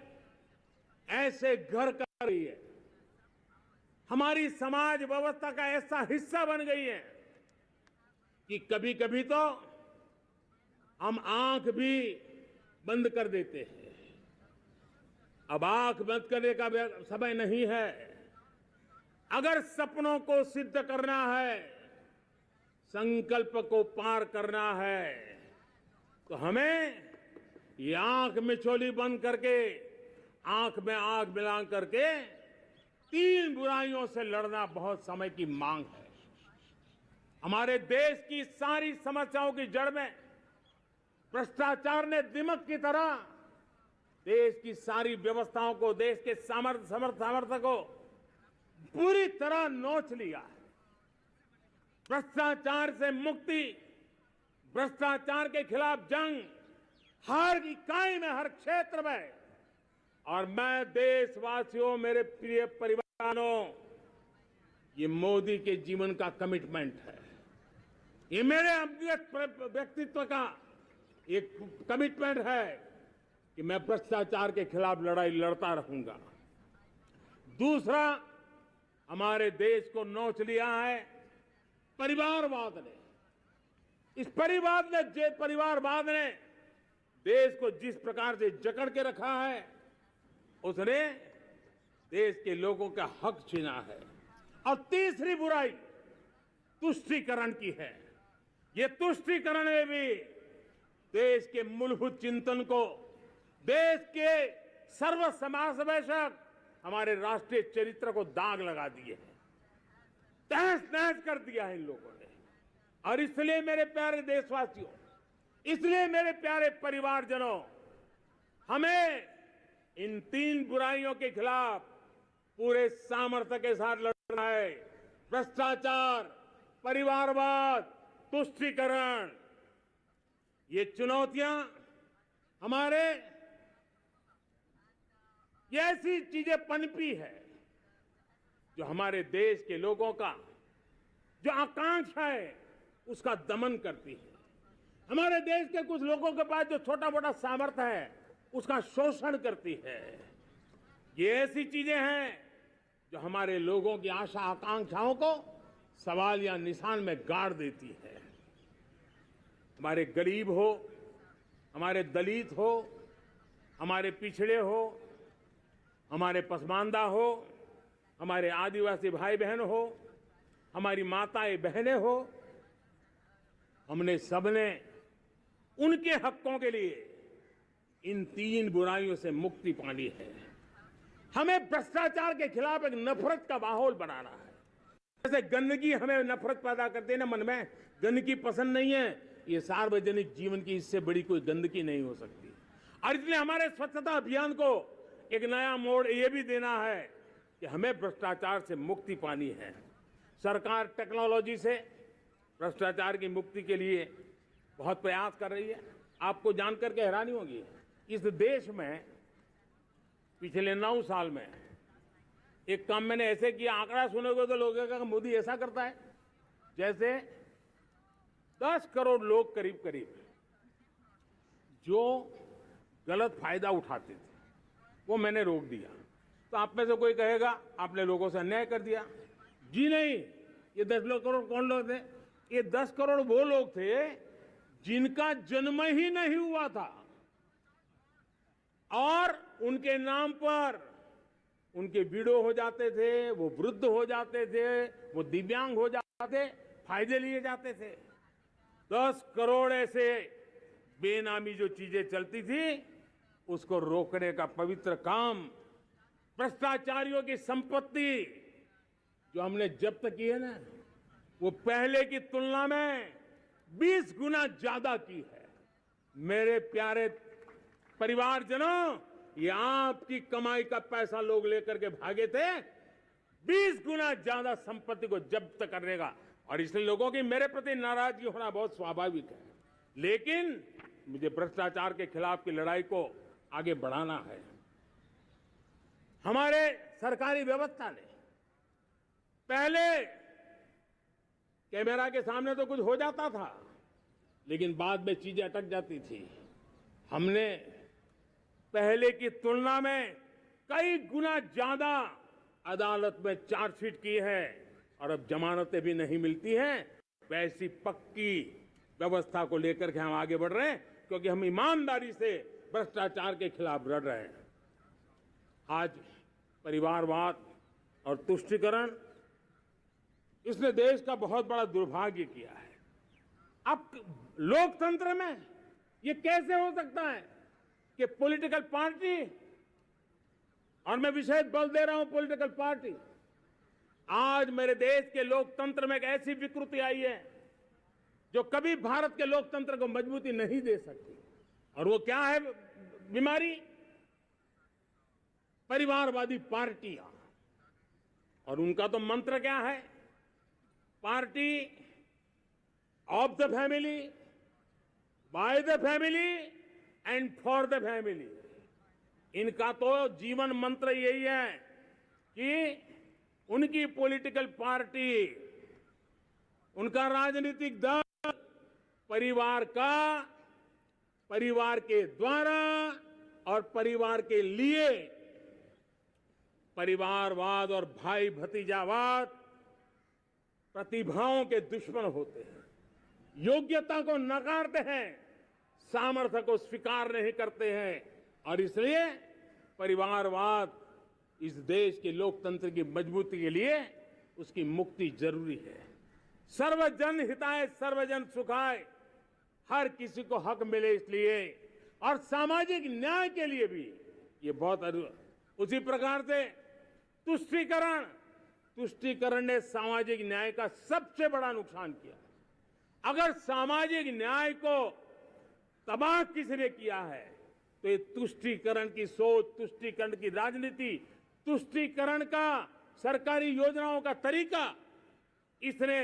ऐसे घर कर रही है, हमारी समाज व्यवस्था का ऐसा हिस्सा बन गई है कि कभी कभी तो हम आंख भी बंद कर देते हैं। अब आंख बंद करने का समय नहीं है। अगर सपनों को सिद्ध करना है, संकल्प को पार करना है, तो हमें ये आंख मिचौली बंद करके, आंख में आंख मिला करके 3 बुराइयों से लड़ना बहुत समय की मांग है। हमारे देश की सारी समस्याओं की जड़ में भ्रष्टाचार ने दिमक की तरह देश की सारी व्यवस्थाओं को, देश के सामर्थ्य को पूरी तरह नोच लिया है। भ्रष्टाचार से मुक्ति, भ्रष्टाचार के खिलाफ जंग हर इकाई में, हर क्षेत्र में। और मैं देशवासियों, मेरे प्रिय परिवारों, ये मोदी के जीवन का कमिटमेंट है। ये मेरे व्यक्तित्व का एक कमिटमेंट है कि मैं भ्रष्टाचार के खिलाफ लड़ाई लड़ता रहूंगा। दूसरा, हमारे देश को नोच लिया है परिवारवाद ने। इस परिवारवाद ने देश को जिस प्रकार से जकड़ के रखा है, उसने देश के लोगों का हक छीना है। और तीसरी बुराई तुष्टीकरण की है। ये तुष्टीकरण में भी देश के मूलभूत चिंतन को, देश के सर्व समावेशक हमारे राष्ट्रीय चरित्र को दाग लगा दिए हैं, तहस नहस कर दिया है इन लोगों ने। और इसलिए मेरे प्यारे देशवासियों, इसलिए मेरे प्यारे परिवारजनों, हमें इन तीन बुराइयों के खिलाफ पूरे सामर्थ्य के साथ लड़ना है। भ्रष्टाचार, परिवारवाद, तुष्टीकरण, ये चुनौतियां हमारे, ये ऐसी चीजें पनपी है जो हमारे देश के लोगों का जो आकांक्षा है उसका दमन करती है। हमारे देश के कुछ लोगों के पास जो छोटा मोटा सामर्थ्य है उसका शोषण करती है। ये ऐसी चीजें हैं जो हमारे लोगों की आशा आकांक्षाओं को सवाल या निशान में गाड़ देती है। हमारे गरीब हो, हमारे दलित हो, हमारे पिछड़े हो, हमारे पसमानदा हो, हमारे आदिवासी भाई बहन हो, हमारी माताएं बहनें हो, हमने सबने उनके हकों के लिए इन तीन बुराइयों से मुक्ति पानी है। हमें भ्रष्टाचार के खिलाफ एक नफरत का माहौल बनाना है। जैसे गंदगी हमें नफरत पैदा करती है ना मन में, गंदगी पसंद नहीं है, ये सार्वजनिक जीवन की इससे बड़ी कोई गंदगी नहीं हो सकती। और इसलिए हमारे स्वच्छता अभियान को एक नया मोड़ ये भी देना है कि हमें भ्रष्टाचार से मुक्ति पानी है। सरकार टेक्नोलॉजी से भ्रष्टाचार की मुक्ति के लिए बहुत प्रयास कर रही है। आपको जानकर के हैरानी होगी, इस देश में पिछले 9 साल में एक काम मैंने ऐसे किया, आंकड़ा सुनोगे तो लोग कहेंगे मोदी ऐसा करता है, जैसे 10 करोड़ लोग करीब करीब जो गलत फायदा उठाते थे वो मैंने रोक दिया। तो आप में से कोई कहेगा आपने लोगों से अन्याय कर दिया। जी नहीं, ये 10 करोड़ कौन लोग थे? ये 10 करोड़ वो लोग थे जिनका जन्म ही नहीं हुआ था और उनके नाम पर उनके विडो हो जाते थे, वो वृद्ध हो जाते थे, वो दिव्यांग हो जाते, फायदे लिए जाते थे। 10 करोड़ ऐसे बेनामी जो चीजें चलती थी उसको रोकने का पवित्र काम, भ्रष्टाचारियों की संपत्ति जो हमने जब्त की है ना, वो पहले की तुलना में 20 गुना ज्यादा की है। मेरे प्यारे परिवारजनों, ये आपकी कमाई का पैसा लोग लेकर के भागे थे, 20 गुना ज्यादा संपत्ति को जब्त करने का। और इसलिए लोगों की मेरे प्रति नाराजगी होना बहुत स्वाभाविक है, लेकिन मुझे भ्रष्टाचार के खिलाफ की लड़ाई को आगे बढ़ाना है। हमारे सरकारी व्यवस्था ने पहले कैमरा के सामने तो कुछ हो जाता था, लेकिन बाद में चीजें अटक जाती थी। हमने पहले की तुलना में कई गुना ज्यादा अदालत में चार्जशीट की है और अब जमानतें भी नहीं मिलती हैं। वैसी पक्की व्यवस्था को लेकर के हम आगे बढ़ रहे हैं, क्योंकि हम ईमानदारी से भ्रष्टाचार के खिलाफ लड़ रहे हैं। आज परिवारवाद और तुष्टीकरण, इसने देश का बहुत बड़ा दुर्भाग्य किया है। अब लोकतंत्र में ये कैसे हो सकता है कि पॉलिटिकल पार्टी, और मैं विशेष बल दे रहा हूं पॉलिटिकल पार्टी, आज मेरे देश के लोकतंत्र में एक ऐसी विकृति आई है जो कभी भारत के लोकतंत्र को मजबूती नहीं दे सकती। और वो क्या है बीमारी? परिवारवादी पार्टियां। और उनका तो मंत्र क्या है? Party of the family, by the family and for the family. इनका तो जीवन मंत्र यही है कि उनकी पॉलिटिकल पार्टी, उनका राजनीतिक दल परिवार का, परिवार के द्वारा और परिवार के लिए परिवारवाद और भाई भतीजावाद प्रतिभाओं के दुश्मन होते हैं, योग्यता को नकारते हैं, सामर्थ्य को स्वीकार नहीं करते हैं और इसलिए परिवारवाद इस देश के लोकतंत्र की मजबूती के लिए उसकी मुक्ति जरूरी है। सर्वजन हिताय सर्वजन सुखाय, हर किसी को हक मिले इसलिए, और सामाजिक न्याय के लिए भी ये बहुत उसी प्रकार से तुष्टीकरण ने सामाजिक न्याय का सबसे बड़ा नुकसान किया। अगर सामाजिक न्याय को तबाह किसने किया है तो ये तुष्टीकरण की सोच, तुष्टीकरण की राजनीति, तुष्टीकरण का सरकारी योजनाओं का तरीका, इसने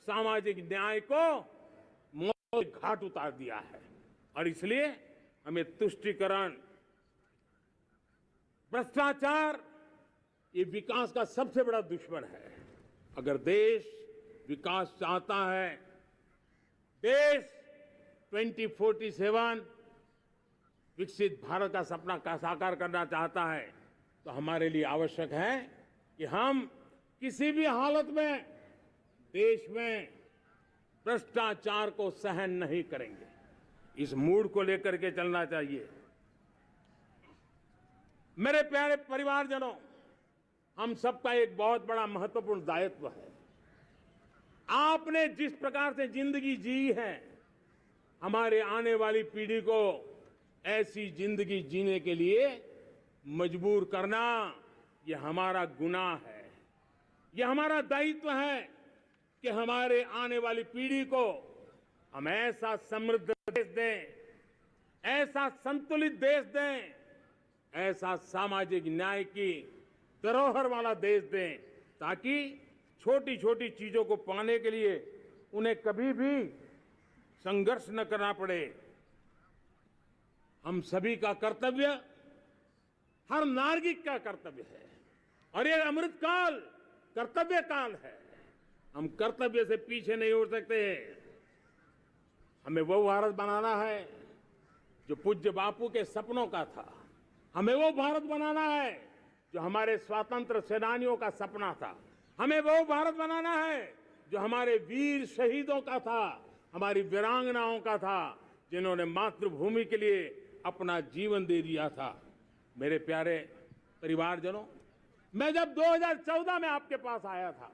सामाजिक न्याय को मौत के घाट उतार दिया है। और इसलिए हमें तुष्टीकरण, भ्रष्टाचार ये विकास का सबसे बड़ा दुश्मन है। अगर देश विकास चाहता है, देश 2047 विकसित भारत का सपना का साकार करना चाहता है, तो हमारे लिए आवश्यक है कि हम किसी भी हालत में देश में भ्रष्टाचार को सहन नहीं करेंगे। इस मूड को लेकर के चलना चाहिए। मेरे प्यारे परिवारजनों, हम सबका एक बहुत बड़ा महत्वपूर्ण दायित्व है। आपने जिस प्रकार से जिंदगी जी है, हमारे आने वाली पीढ़ी को ऐसी जिंदगी जीने के लिए मजबूर करना, यह हमारा गुनाह है। यह हमारा दायित्व है कि हमारे आने वाली पीढ़ी को हम ऐसा समृद्ध देश दें, ऐसा संतुलित देश दें, ऐसा सामाजिक न्याय की धरोहर वाला देश दें, ताकि छोटी छोटी चीजों को पाने के लिए उन्हें कभी भी संघर्ष न करना पड़े। हम सभी का कर्तव्य, हर नागरिक का कर्तव्य है, और ये अमृतकाल कर्तव्य काल है। हम कर्तव्य से पीछे नहीं उठ सकते। हमें वो भारत बनाना है जो पूज्य बापू के सपनों का था। हमें वो भारत बनाना है जो हमारे स्वतंत्र सेनानियों का सपना था। हमें वो भारत बनाना है जो हमारे वीर शहीदों का था, हमारी वीरांगनाओं का था, जिन्होंने मातृभूमि के लिए अपना जीवन दे दिया था। मेरे प्यारे परिवारजनों, मैं जब 2014 में आपके पास आया था,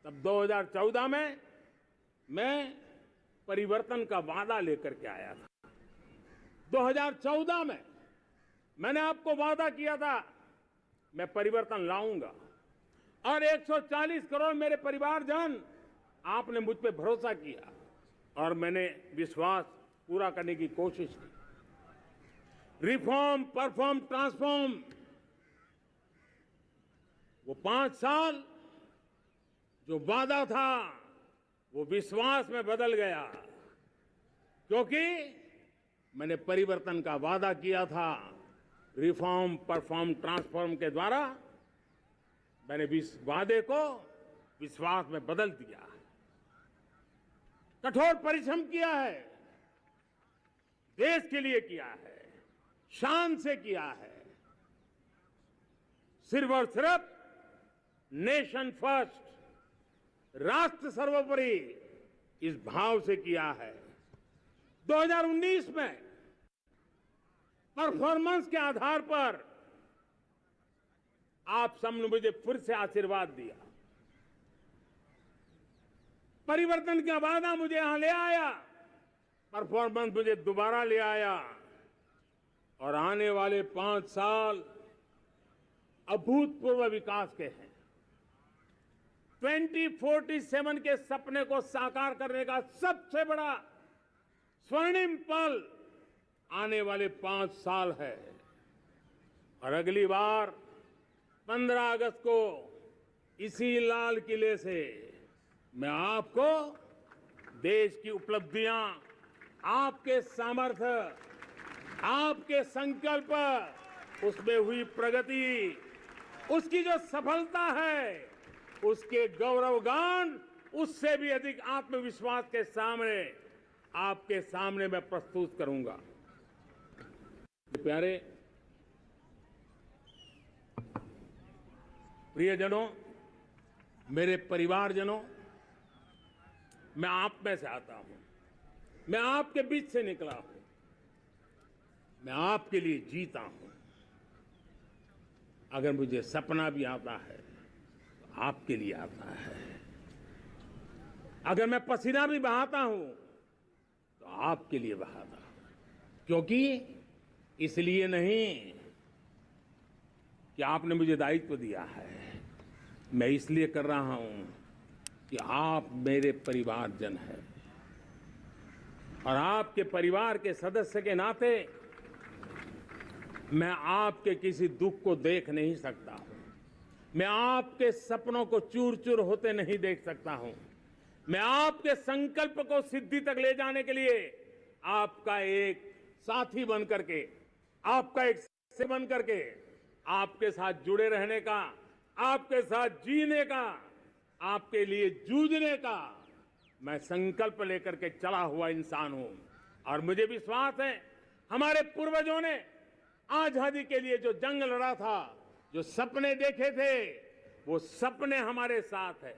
तब 2014 में मैं परिवर्तन का वादा लेकर के आया था। 2014 में मैंने आपको वादा किया था मैं परिवर्तन लाऊंगा, और 140 करोड़ मेरे परिवारजन, आपने मुझ पे भरोसा किया और मैंने विश्वास पूरा करने की कोशिश की। रिफॉर्म, परफॉर्म, ट्रांसफॉर्म, वो 5 साल जो वादा था वो विश्वास में बदल गया, क्योंकि मैंने परिवर्तन का वादा किया था। रिफॉर्म, परफॉर्म, ट्रांसफॉर्म के द्वारा मैंने इस वादे को विश्वास में बदल दिया। कठोर परिश्रम किया है, देश के लिए किया है, शान से किया है, सिर्फ और सिर्फ नेशन फर्स्ट, राष्ट्र सर्वोपरि, इस भाव से किया है। 2019 में परफॉर्मेंस के आधार पर आप सबने मुझे फिर से आशीर्वाद दिया। परिवर्तन का वादा मुझे यहां ले आया, परफॉर्मेंस मुझे दोबारा ले आया, और आने वाले 5 साल अभूतपूर्व विकास के हैं। 2047 के सपने को साकार करने का सबसे बड़ा स्वर्णिम पल आने वाले 5 साल है। और अगली बार 15 अगस्त को इसी लाल किले से मैं आपको देश की उपलब्धियां, आपके सामर्थ्य, आपके संकल्प, उसमें हुई प्रगति, उसकी जो सफलता है, उसके गौरवगान, उससे भी अधिक आत्मविश्वास के सामने, आपके सामने मैं प्रस्तुत करूंगा। प्यारे, प्रियजनों, मेरे परिवारजनों, मैं आप में से आता हूं, मैं आपके बीच से निकला हूं, मैं आपके लिए जीता हूं। अगर मुझे सपना भी आता है तो आपके लिए आता है। अगर मैं पसीना भी बहाता हूं तो आपके लिए बहाता हूं, क्योंकि इसलिए नहीं कि आपने मुझे दायित्व दिया है, मैं इसलिए कर रहा हूं कि आप मेरे परिवारजन हैं और आपके परिवार के सदस्य के नाते मैं आपके किसी दुख को देख नहीं सकता हूं, मैं आपके सपनों को चूर चूर होते नहीं देख सकता हूं, मैं आपके संकल्प को सिद्धि तक ले जाने के लिए आपका एक साथी बन करके, आपका एक साथी बन करके, आपके साथ जुड़े रहने का, आपके साथ जीने का, आपके लिए जूझने का मैं संकल्प लेकर के चला हुआ इंसान हूं। और मुझे विश्वास है हमारे पूर्वजों ने आजादी के लिए जो जंग लड़ा था, जो सपने देखे थे, वो सपने हमारे साथ है।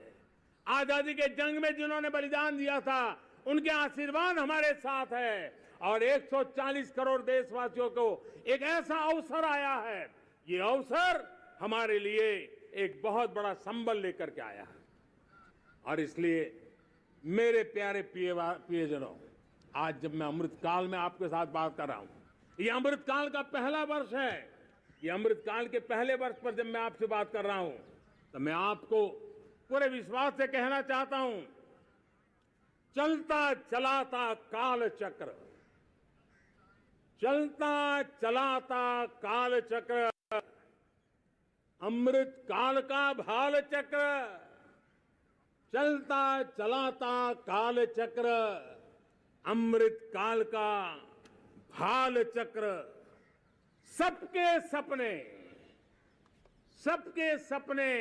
आजादी के जंग में जिन्होंने बलिदान दिया था, उनके आशीर्वाद हमारे साथ है। और 140 करोड़ देशवासियों को एक ऐसा अवसर आया है, ये अवसर हमारे लिए एक बहुत बड़ा संबल लेकर के आया है। और इसलिए मेरे प्यारे प्रियजनों, आज जब मैं अमृतकाल में आपके साथ बात कर रहा हूं, ये अमृतकाल का पहला वर्ष है। ये अमृतकाल के पहले वर्ष पर जब मैं आपसे बात कर रहा हूं, तो मैं आपको पूरे विश्वास से कहना चाहता हूं, चलता चलाता काल चक्र, चलता चलाता काल चक्र, अमृत काल का भाल चक्र, चलता चलाता काल चक्र, अमृत काल का भाल चक्र, सबके सपने, सबके सपने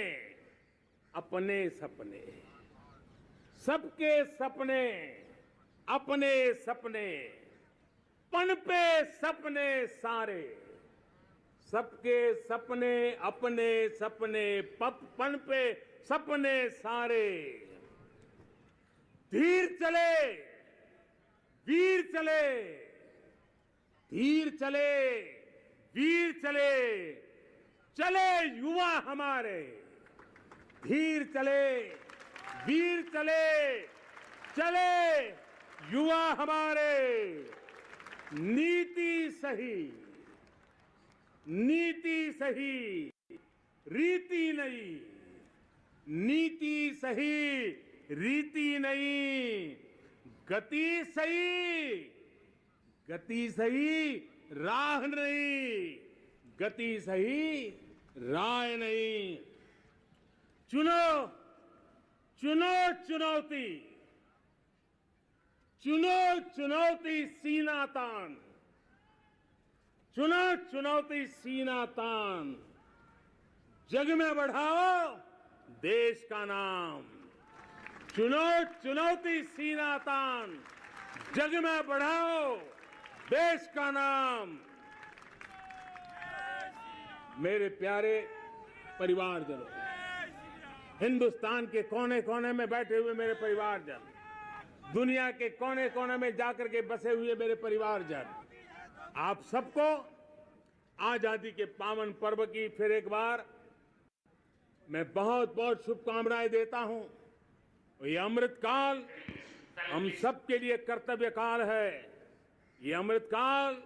अपने सपने, सबके सपने अपने सपने, पनपे सपने सारे, सबके सपने अपने सपने, पनपे सपने सारे, धीर चले वीर चले, धीर चले वीर चले, चले युवा हमारे, धीर चले वीर चले, चले युवा हमारे, नीति सही, नीति सही, रीति नहीं, नीति सही, रीति नहीं, गति सही, गति सही, राह नहीं, गति सही, राह नहीं। चुनो चुनो चुनौती, चुनो चुनौती सीना तान, चुनो चुनौती सीना तान, जग में बढ़ाओ देश का नाम, चुनो चुनौती सीना तान, जग में बढ़ाओ देश का नाम। मेरे प्यारे परिवारजनों, हिंदुस्तान के कोने कोने में बैठे हुए मेरे परिवारजन, दुनिया के कोने कोने में जाकर के बसे हुए मेरे परिवारजन, आप सबको आजादी के पावन पर्व की फिर एक बार मैं बहुत बहुत शुभकामनाएं देता हूं। ये अमृतकाल हम सबके लिए कर्तव्य काल है। ये अमृतकाल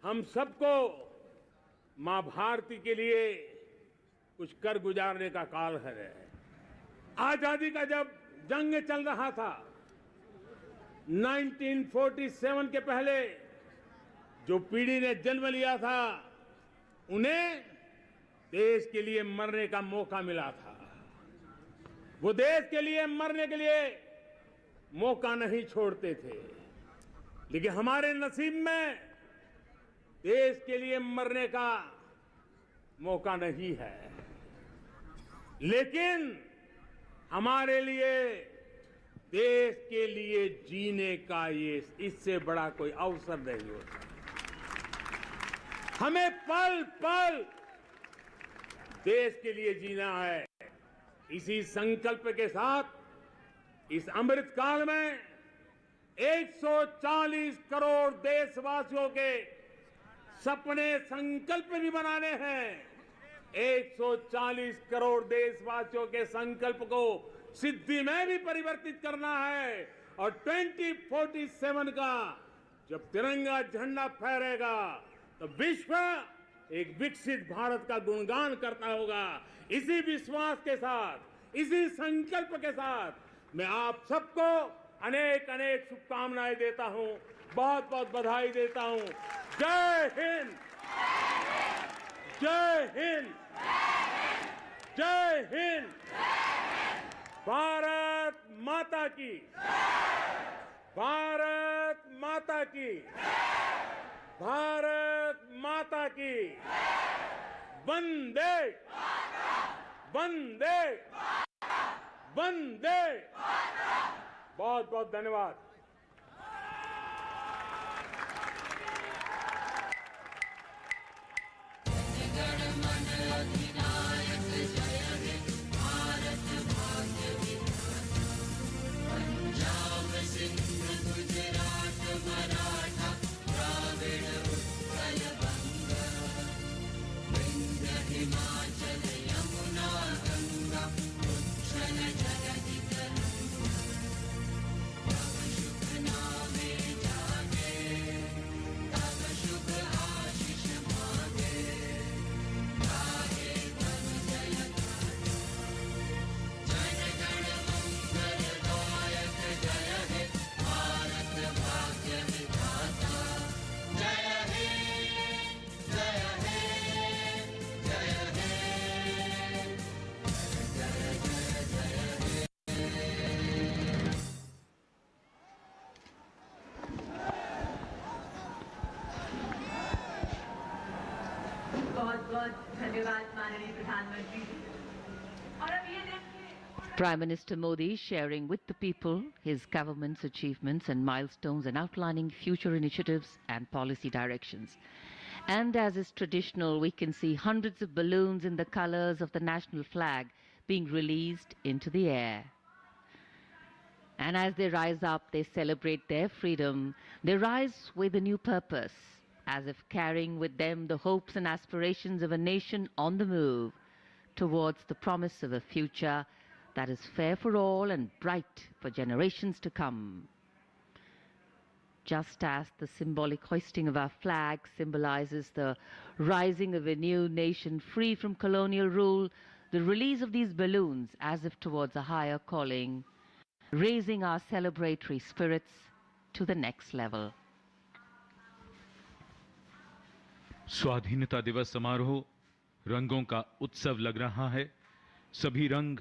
हम सबको मां भारती के लिए कुछ कर गुजारने का काल है। आजादी का जब जंग चल रहा था 1947 के पहले जो पीढ़ी ने जन्म लिया था, उन्हें देश के लिए मरने का मौका मिला था। वो देश के लिए मरने के लिए मौका नहीं छोड़ते थे, लेकिन हमारे नसीब में देश के लिए मरने का मौका नहीं है। लेकिन हमारे लिए देश के लिए जीने का ये इससे बड़ा कोई अवसर नहीं होता। हमें पल पल देश के लिए जीना है। इसी संकल्प के साथ इस अमृत काल में 140 करोड़ देशवासियों के सपने संकल्प भी बनाने हैं। 140 करोड़ देशवासियों के संकल्प को सिद्धि में भी परिवर्तित करना है और 2047 का जब तिरंगा झंडा फहरेगा तो विश्व एक विकसित भारत का गुणगान करता होगा। इसी विश्वास के साथ, इसी संकल्प के साथ मैं आप सबको अनेक अनेक शुभकामनाएं देता हूं, बहुत बहुत बधाई देता हूं। जय हिंद, जय हिंद, जय हिंद। भारत माता की, भारत माता की, भारत माता की। वंदे, वंदे, वंदे। बहुत बहुत धन्यवाद। Prime Minister Modi sharing with the people his government's achievements and milestones and outlining future initiatives and policy directions. And as is traditional, we can see hundreds of balloons in the colors of the national flag being released into the air. And as they rise up, they celebrate their freedom. They rise with a new purpose, as if carrying with them the hopes and aspirations of a nation on the move towards the promise of a future that is fair for all and bright for generations to come. Just as the symbolic hoisting of our flag symbolizes the rising of a new nation free from colonial rule, the release of these balloons as if towards a higher calling, raising our celebratory spirits to the next level. स्वाधीनता दिवस समारोह रंगों का उत्सव लग रहा है। सभी रंग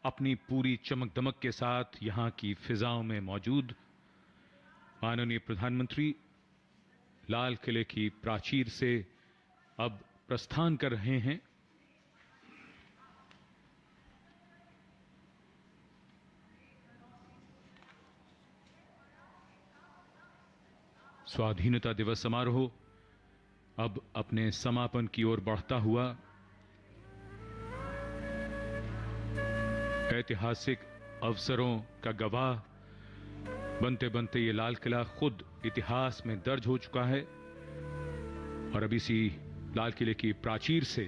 अपनी पूरी चमक दमक के साथ यहां की फिजाओं में मौजूद। माननीय प्रधानमंत्री लाल किले की प्राचीर से अब प्रस्थान कर रहे हैं। स्वाधीनता दिवस समारोह अब अपने समापन की ओर बढ़ता हुआ ऐतिहासिक अवसरों का गवाह बनते बनते ये लाल किला खुद इतिहास में दर्ज हो चुका है और अब इसी लाल किले की प्राचीर से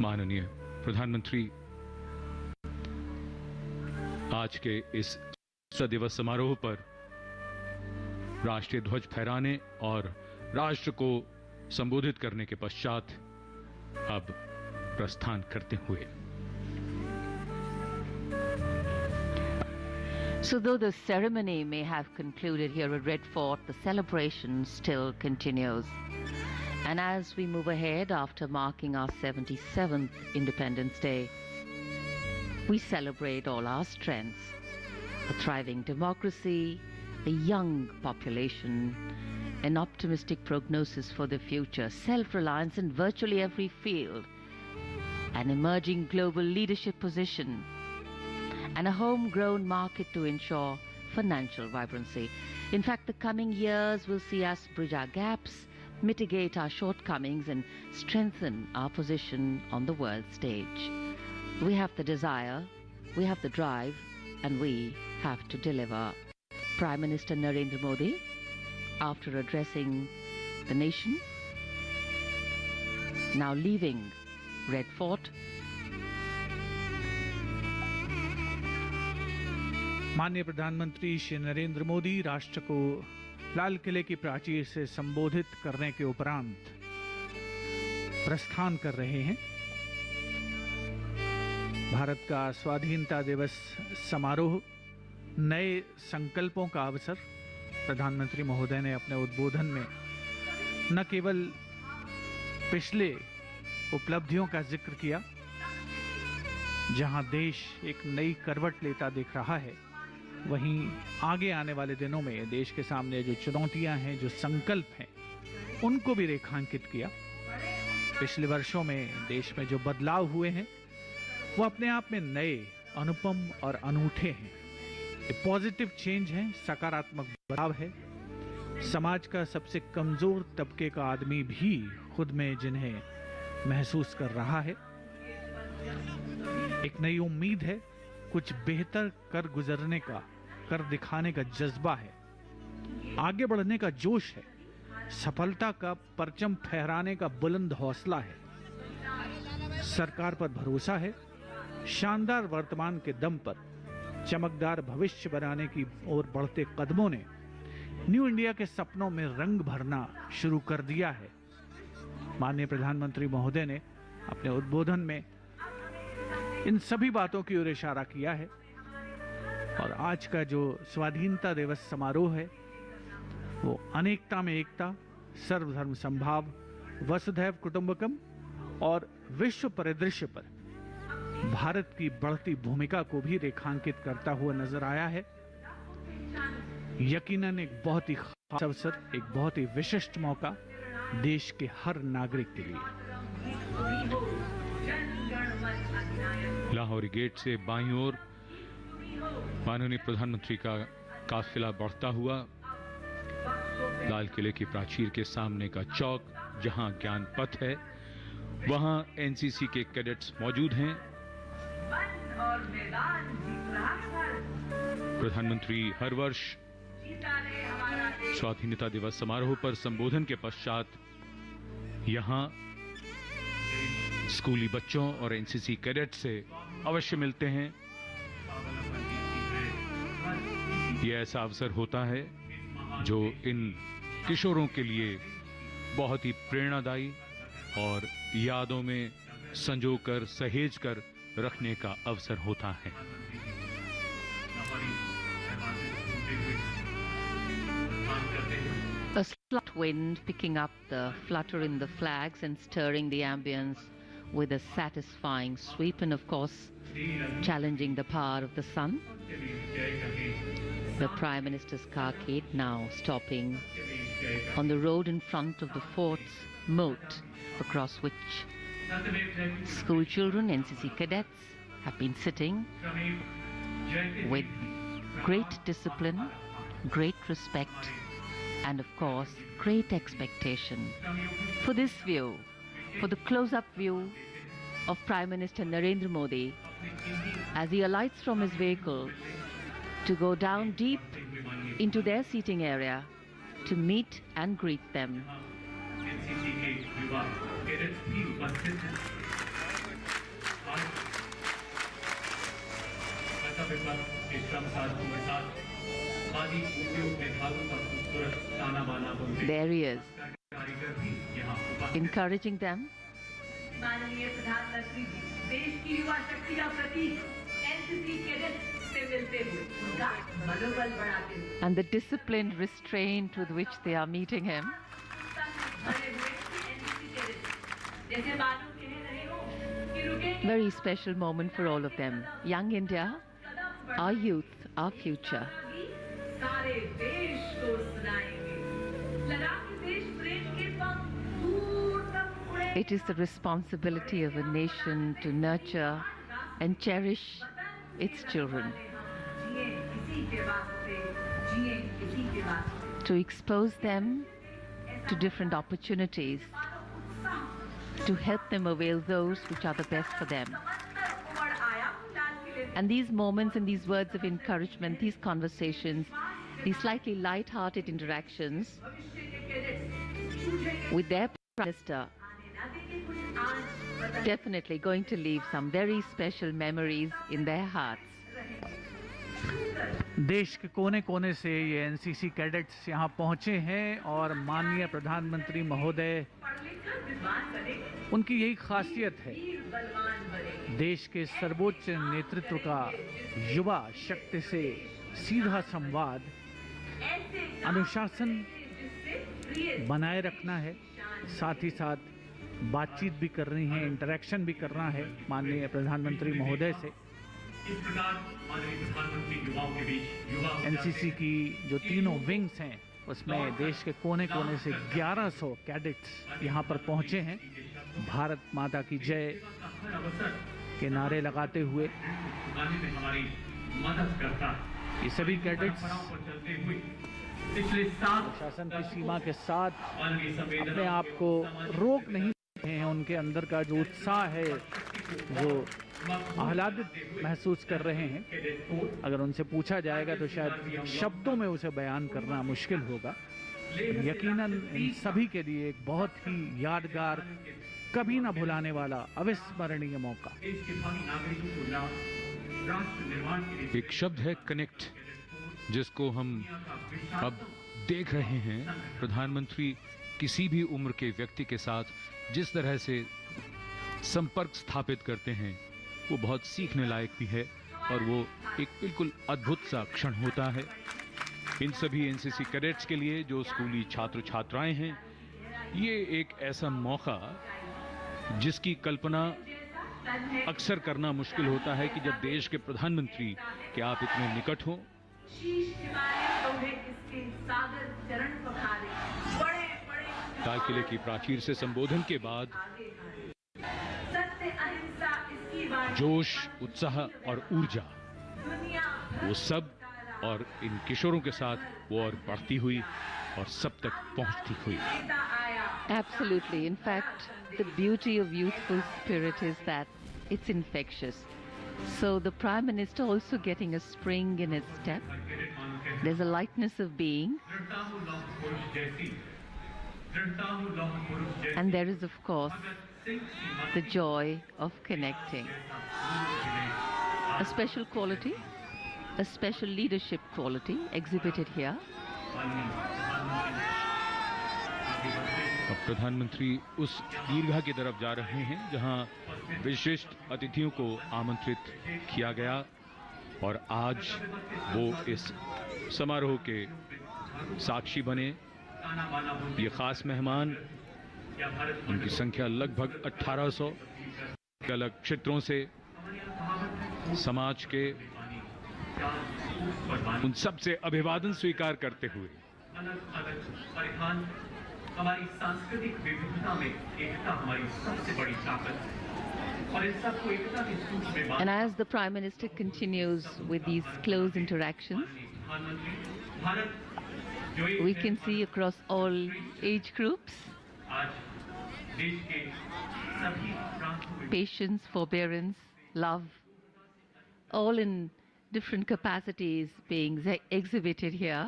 माननीय प्रधानमंत्री आज के इस दिवस समारोह पर राष्ट्रीय ध्वज फहराने और राष्ट्र को संबोधित करने के पश्चात अब प्रस्थान करते हुए। So though the ceremony may have concluded here at Red Fort, the celebration still continues. And as we move ahead after marking our 77th Independence Day, we celebrate all our strengths: a thriving democracy, a young population, an optimistic prognosis for the future, self-reliance in virtually every field, an emerging global leadership position, and a homegrown market to ensure financial vibrancy. In fact, the coming years will see us bridge our gaps, mitigate our shortcomings and strengthen our position on the world stage. We have the desire, we have the drive, and we have to deliver. Prime Minister Narendra Modi, after addressing the nation, now leaving Red Fort, माननीय प्रधानमंत्री श्री नरेंद्र मोदी राष्ट्र को लाल किले की प्राचीर से संबोधित करने के उपरांत प्रस्थान कर रहे हैं। भारत का स्वाधीनता दिवस समारोह नए संकल्पों का अवसर। प्रधानमंत्री महोदय ने अपने उद्बोधन में न केवल पिछले उपलब्धियों का जिक्र किया, जहां देश एक नई करवट लेता दिख रहा है, वहीं आगे आने वाले दिनों में देश के सामने जो चुनौतियां हैं, जो संकल्प हैं, उनको भी रेखांकित किया। पिछले वर्षों में देश में जो बदलाव हुए हैं वो अपने आप में नए, अनुपम और अनूठे हैं। ये पॉजिटिव चेंज है, सकारात्मक बदलाव है। समाज का सबसे कमजोर तबके का आदमी भी खुद में जिन्हें महसूस कर रहा है। एक नई उम्मीद है, कुछ बेहतर कर गुजरने का, कर दिखाने का जज्बा है, आगे बढ़ने का जोश है, सफलता का परचम फहराने का बुलंद हौसला है। सरकार पर भरोसा है। शानदार वर्तमान के दम पर चमकदार भविष्य बनाने की ओर बढ़ते कदमों ने न्यू इंडिया के सपनों में रंग भरना शुरू कर दिया है। माननीय प्रधानमंत्री महोदय ने अपने उद्बोधन में इन सभी बातों की ओर इशारा किया है और आज का जो स्वाधीनता दिवस समारोह है वो अनेकता में एकता, सर्वधर्म समभाव, वसुधैव कुटुंबकम और विश्व परिदृश्य पर भारत की बढ़ती भूमिका को भी रेखांकित करता हुआ नजर आया है। यकीनन एक बहुत ही खास अवसर, एक बहुत ही विशिष्ट मौका देश के हर नागरिक के लिए। लाहौरी गेट से बाईं ओर माननीय प्रधानमंत्री का काफिला बढ़ता हुआ लाल किले की प्राचीर के सामने का चौक, जहां ज्ञान पथ है, वहां एनसीसी के कैडेट्स मौजूद हैं। प्रधानमंत्री हर वर्ष स्वाधीनता दिवस समारोह पर संबोधन के पश्चात यहां स्कूली बच्चों और एनसीसी कैडेट से अवश्य मिलते हैं। यह ऐसा अवसर होता है जो इन किशोरों के लिए बहुत ही प्रेरणादायी और यादों में संजोकर, सहेजकर रखने का अवसर होता है। A slight wind picking up the flutter in the flags and stirring the ambience with a satisfying sweep, and of course challenging the power of the sun. The Prime Minister's carcade now stopping on the road in front of the fort's moat, across which school children, NCC cadets, have been sitting with great discipline, great respect, and of course great expectation for this view, for the close-up view of Prime Minister Narendra Modi as he alights from his vehicle to go down deep into their seating area to meet and greet them. There he is, encouraging them. माननीय प्रधानमंत्री जी देश की युवा शक्ति का प्रतीक NCC cadets से मिलते हुए उनका मनोबल बढ़ाते हुए And the disciplined restraint with which they are meeting him. जैसे मालूम कह रहे हो कि रुकेंगे Very special moment for all of them. Young India, our youth, our future. सारे देश को सुनाएंगे लद्दाख के देश प्रेम के पंख दूर तक उड़े It is the responsibility of a nation to nurture and cherish its children, जिए किसी के वास्ते जिए किसी के वास्ते to expose them to different opportunities, to help them avail those which are the best for them. And these moments and these words of encouragement, these conversations, these slightly light-hearted interactions with their Prime Minister, definitely going to leave some very special memories in their hearts. देश के कोने कोने से ये NCC cadets यहाँ पहुँचे हैं और माननीय प्रधानमंत्री महोदय, उनकी यही खासियत है, देश के सर्वोच्च नेतृत्व का युवा शक्ति से सीधा संवाद, अनुशासन बनाए रखना है, साथ ही साथ बातचीत भी करनी है, इंटरेक्शन भी करना है माननीय प्रधानमंत्री महोदय से। इस प्रकार माननीय प्रधानमंत्री युवाओं के बीच एनसीसी की जो तीनों विंग्स हैं उसमें देश के कोने कोने से 1100 कैडेट्स यहाँ पर पहुँचे हैं, भारत माता की जय के नारे लगाते हुए। हमारी मदद करता है। ये सभी कैडेट्स पिछले 7 शासन की सीमा के साथ अपने आप को रोक नहीं हैं, उनके अंदर का जो उत्साह है, जो आह्लादित महसूस कर रहे हैं, अगर उनसे पूछा जाएगा तो शायद शब्दों में उसे बयान करना मुश्किल होगा। यकीनन इन सभी के लिए एक बहुत ही यादगार, कभी ना भुलाने वाला, अविस्मरणीय मौका। एक शब्द है कनेक्ट, जिसको हम अब देख रहे हैं। प्रधानमंत्री किसी भी उम्र के व्यक्ति के साथ जिस तरह से संपर्क स्थापित करते हैं वो बहुत सीखने लायक भी है और वो एक बिल्कुल अद्भुत सा क्षण होता है। इन सभी एनसीसी कैडेट्स के लिए जो स्कूली छात्र छात्राएं हैं, ये एक ऐसा मौका जिसकी कल्पना अक्सर करना मुश्किल होता है कि जब देश के प्रधानमंत्री के आप इतने निकट हों। लाल किले की प्राचीर से संबोधन के बाद जोश, उत्साह और ऊर्जा, वो सब और इन किशोरों के साथ वो और बढ़ती हुई और सब तक पहुंचती हुई। Absolutely. In fact, the beauty of youthful spirit is that it's infectious. So the Prime Minister also getting a spring in its step. There's a lightness of being. And there is, of course, the joy of connecting. A special quality, a special leadership quality exhibited here. अब प्रधानमंत्री उस दीर्घा की तरफ जा रहे हैं जहां विशिष्ट अतिथियों को आमंत्रित किया गया और आज वो इस समारोह के साक्षी बने। ये खास मेहमान, उनकी संख्या लगभग 1800, अलग क्षेत्रों से समाज के उन सब से अभिवादन स्वीकार करते हुए हमारी सांस्कृतिक विविधता में एकता हमारी सबसे बड़ी ताकत और इन सबको एकता के सूत्र में। And as the Prime Minister continues with these close interactions, we can see across all age groups patience, forbearance, love, all in different capacities being exhibited here.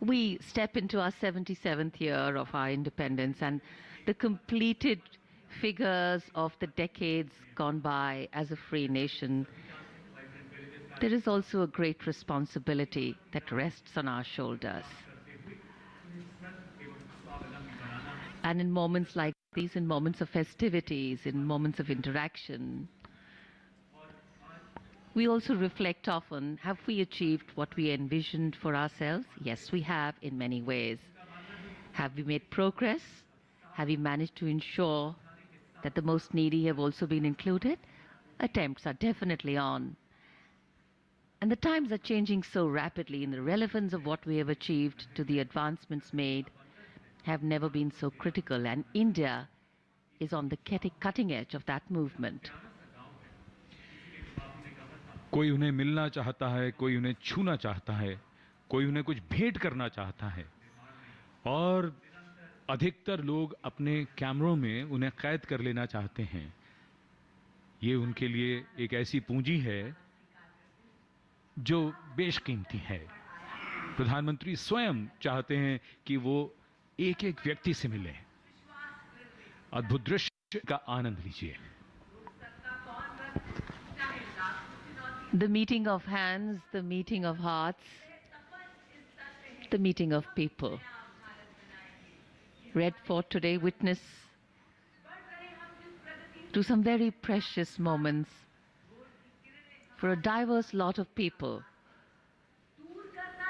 We step into our 77th year of our independence, and the completed figures of the decades gone by as a free nation. There is also a great responsibility that rests on our shoulders. And in moments like these, in moments of festivities, in moments of interaction, we also reflect often, have we achieved what we envisioned for ourselves? Yes, we have in many ways. Have we made progress? Have we managed to ensure that the most needy have also been included? Attempts are definitely on. And the times are changing so rapidly, and the relevance of what we have achieved to the advancements made have never been so critical, and India is on the cutting edge of that movement. कोई उन्हें मिलना चाहता है, कोई उन्हें छूना चाहता है, कोई उन्हें कुछ भेंट करना चाहता है और अधिकतर लोग अपने कैमरों में उन्हें कैद कर लेना चाहते हैं। ये उनके लिए एक ऐसी पूंजी है जो बेशकीमती है। प्रधानमंत्री स्वयं चाहते हैं कि वो एक एक व्यक्ति से मिलें। अद्भुत दृश्य का आनंद लीजिए। The meeting of hands, the meeting of hearts, the meeting of people. Red Fort today witness to some very precious moments for a diverse lot of people.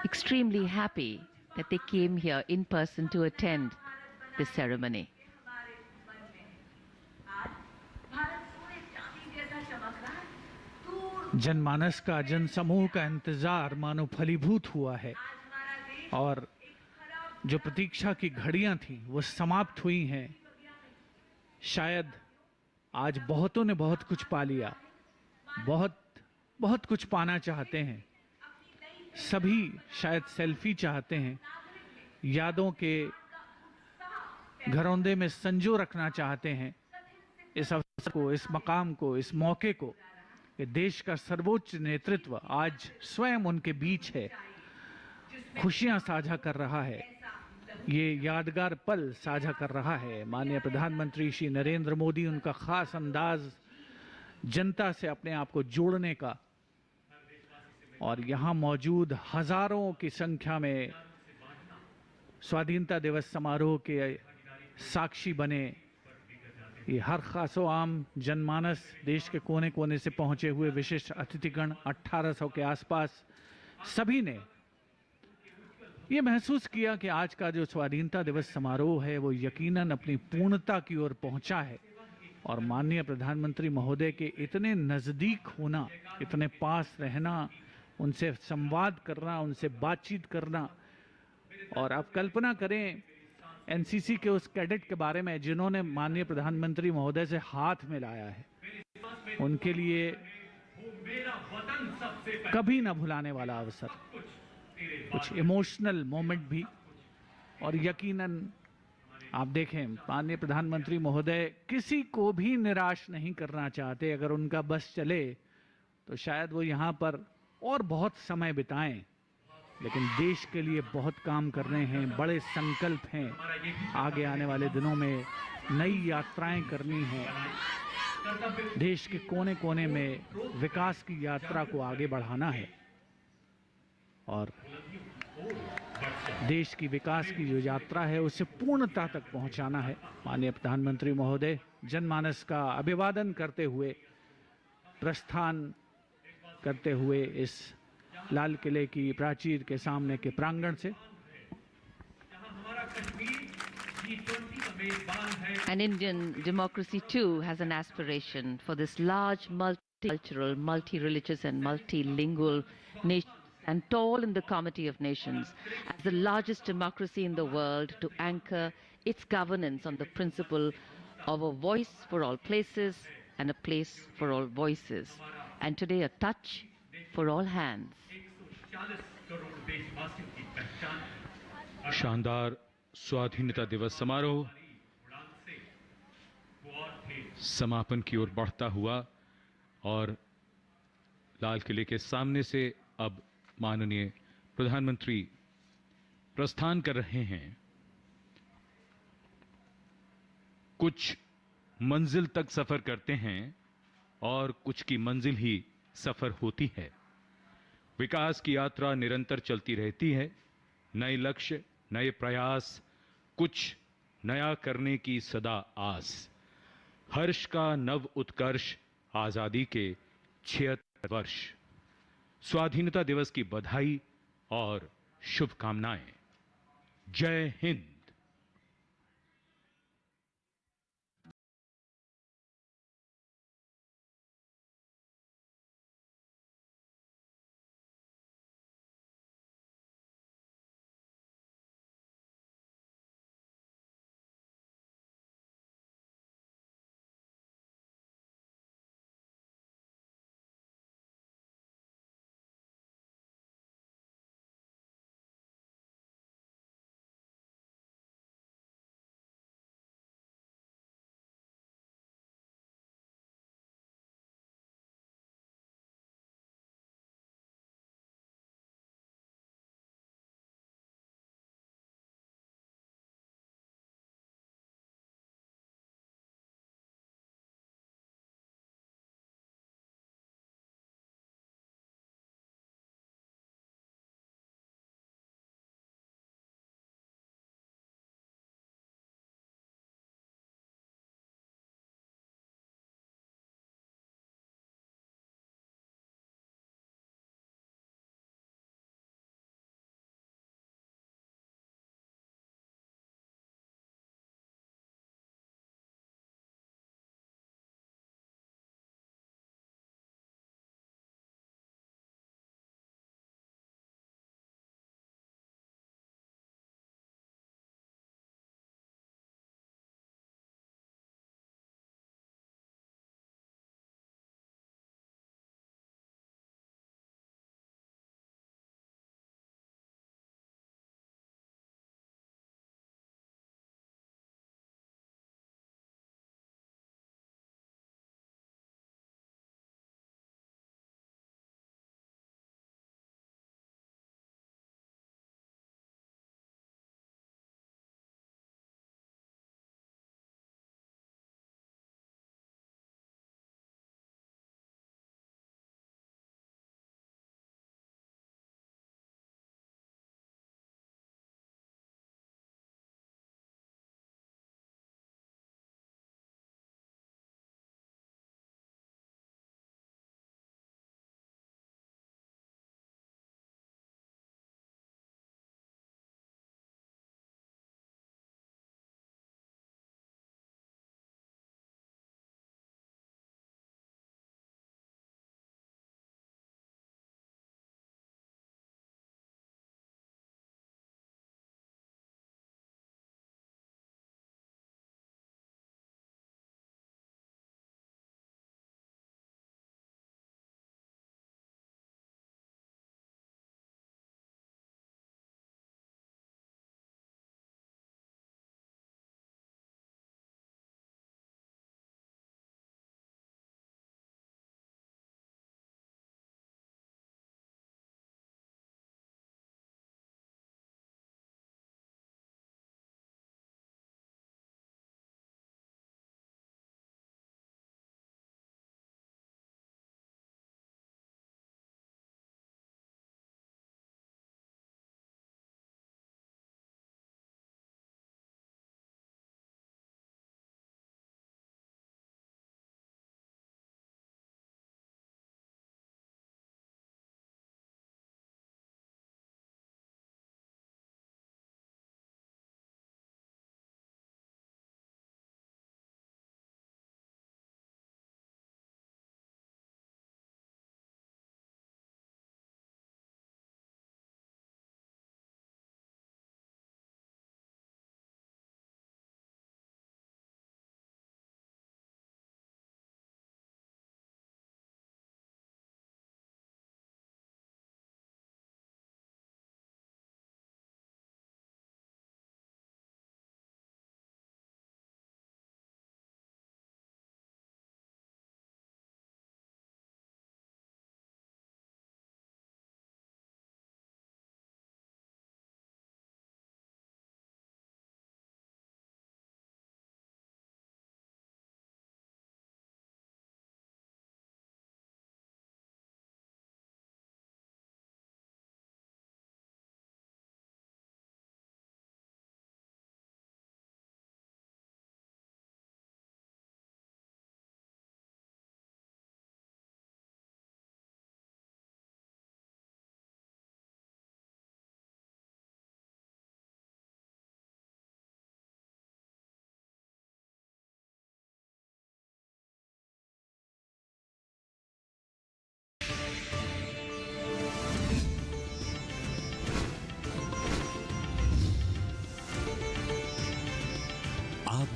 Extremely happy that they came here in person to attend this ceremony. जनमानस का, जनसमूह का इंतजार मानो फलीभूत हुआ है और जो प्रतीक्षा की घड़ियां थीं वो समाप्त हुई हैं। शायद आज बहुतों ने बहुत कुछ पा लिया, बहुत कुछ पाना चाहते हैं। सभी शायद सेल्फी चाहते हैं, यादों के घरौंदे में संजो रखना चाहते हैं इस अवसर को, इस मकाम को, इस मौके को कि देश का सर्वोच्च नेतृत्व आज स्वयं उनके बीच है, खुशियां साझा कर रहा है, ये यादगार पल साझा कर रहा है। माननीय प्रधानमंत्री श्री नरेंद्र मोदी, उनका खास अंदाज जनता से अपने आप को जोड़ने का और यहाँ मौजूद हजारों की संख्या में स्वाधीनता दिवस समारोह के साक्षी बने। ये हर खासो आम जनमानस, देश के कोने कोने से पहुंचे हुए विशिष्ट अतिथिगण 1800 के आसपास, सभी ने ये महसूस किया कि आज का जो स्वाधीनता दिवस समारोह है वो यकीनन अपनी पूर्णता की ओर पहुंचा है और माननीय प्रधानमंत्री महोदय के इतने नजदीक होना, इतने पास रहना, उनसे संवाद करना, उनसे बातचीत करना। और आप कल्पना करें एनसीसी के उस कैडेट के बारे में जिन्होंने माननीय प्रधानमंत्री महोदय से हाथ मिलाया है, उनके लिए कभी ना भुलाने वाला अवसर, कुछ इमोशनल मोमेंट भी। और यकीनन आप देखें माननीय प्रधानमंत्री महोदय किसी को भी निराश नहीं करना चाहते। अगर उनका बस चले तो शायद वो यहाँ पर और बहुत समय बिताएं, लेकिन देश के लिए बहुत काम कर रहे हैं, बड़े संकल्प हैं। आगे आने वाले दिनों में नई यात्राएं करनी है, देश के कोने कोने में विकास की यात्रा को आगे बढ़ाना है और देश की विकास की जो यात्रा है उसे पूर्णता तक पहुंचाना है। माननीय प्रधानमंत्री महोदय जनमानस का अभिवादन करते हुए, प्रस्थान करते हुए इस लाल किले की प्राचीर के सामने के प्रांगण से। And Indian democracy too has an aspiration for this large multicultural, multi-religious and multilingual nation, and tall in the Committee of Nations as the largest democracy in the world, to anchor its governance on the principle of a voice for all places and a place for all voices, and today a touch for all hands. शानदार स्वाधीनता दिवस समारोह समापन की ओर बढ़ता हुआ और लाल किले के सामने से अब माननीय प्रधानमंत्री प्रस्थान कर रहे हैं। कुछ मंजिल तक सफर करते हैं और कुछ की मंजिल ही सफर होती है। विकास की यात्रा निरंतर चलती रहती है। नए लक्ष्य, नए प्रयास, कुछ नया करने की सदा आस। हर्ष का नव उत्कर्ष, आजादी के 76 वर्ष। स्वाधीनता दिवस की बधाई और शुभकामनाएं। जय हिंद।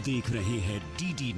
देख रहे हैं डीडी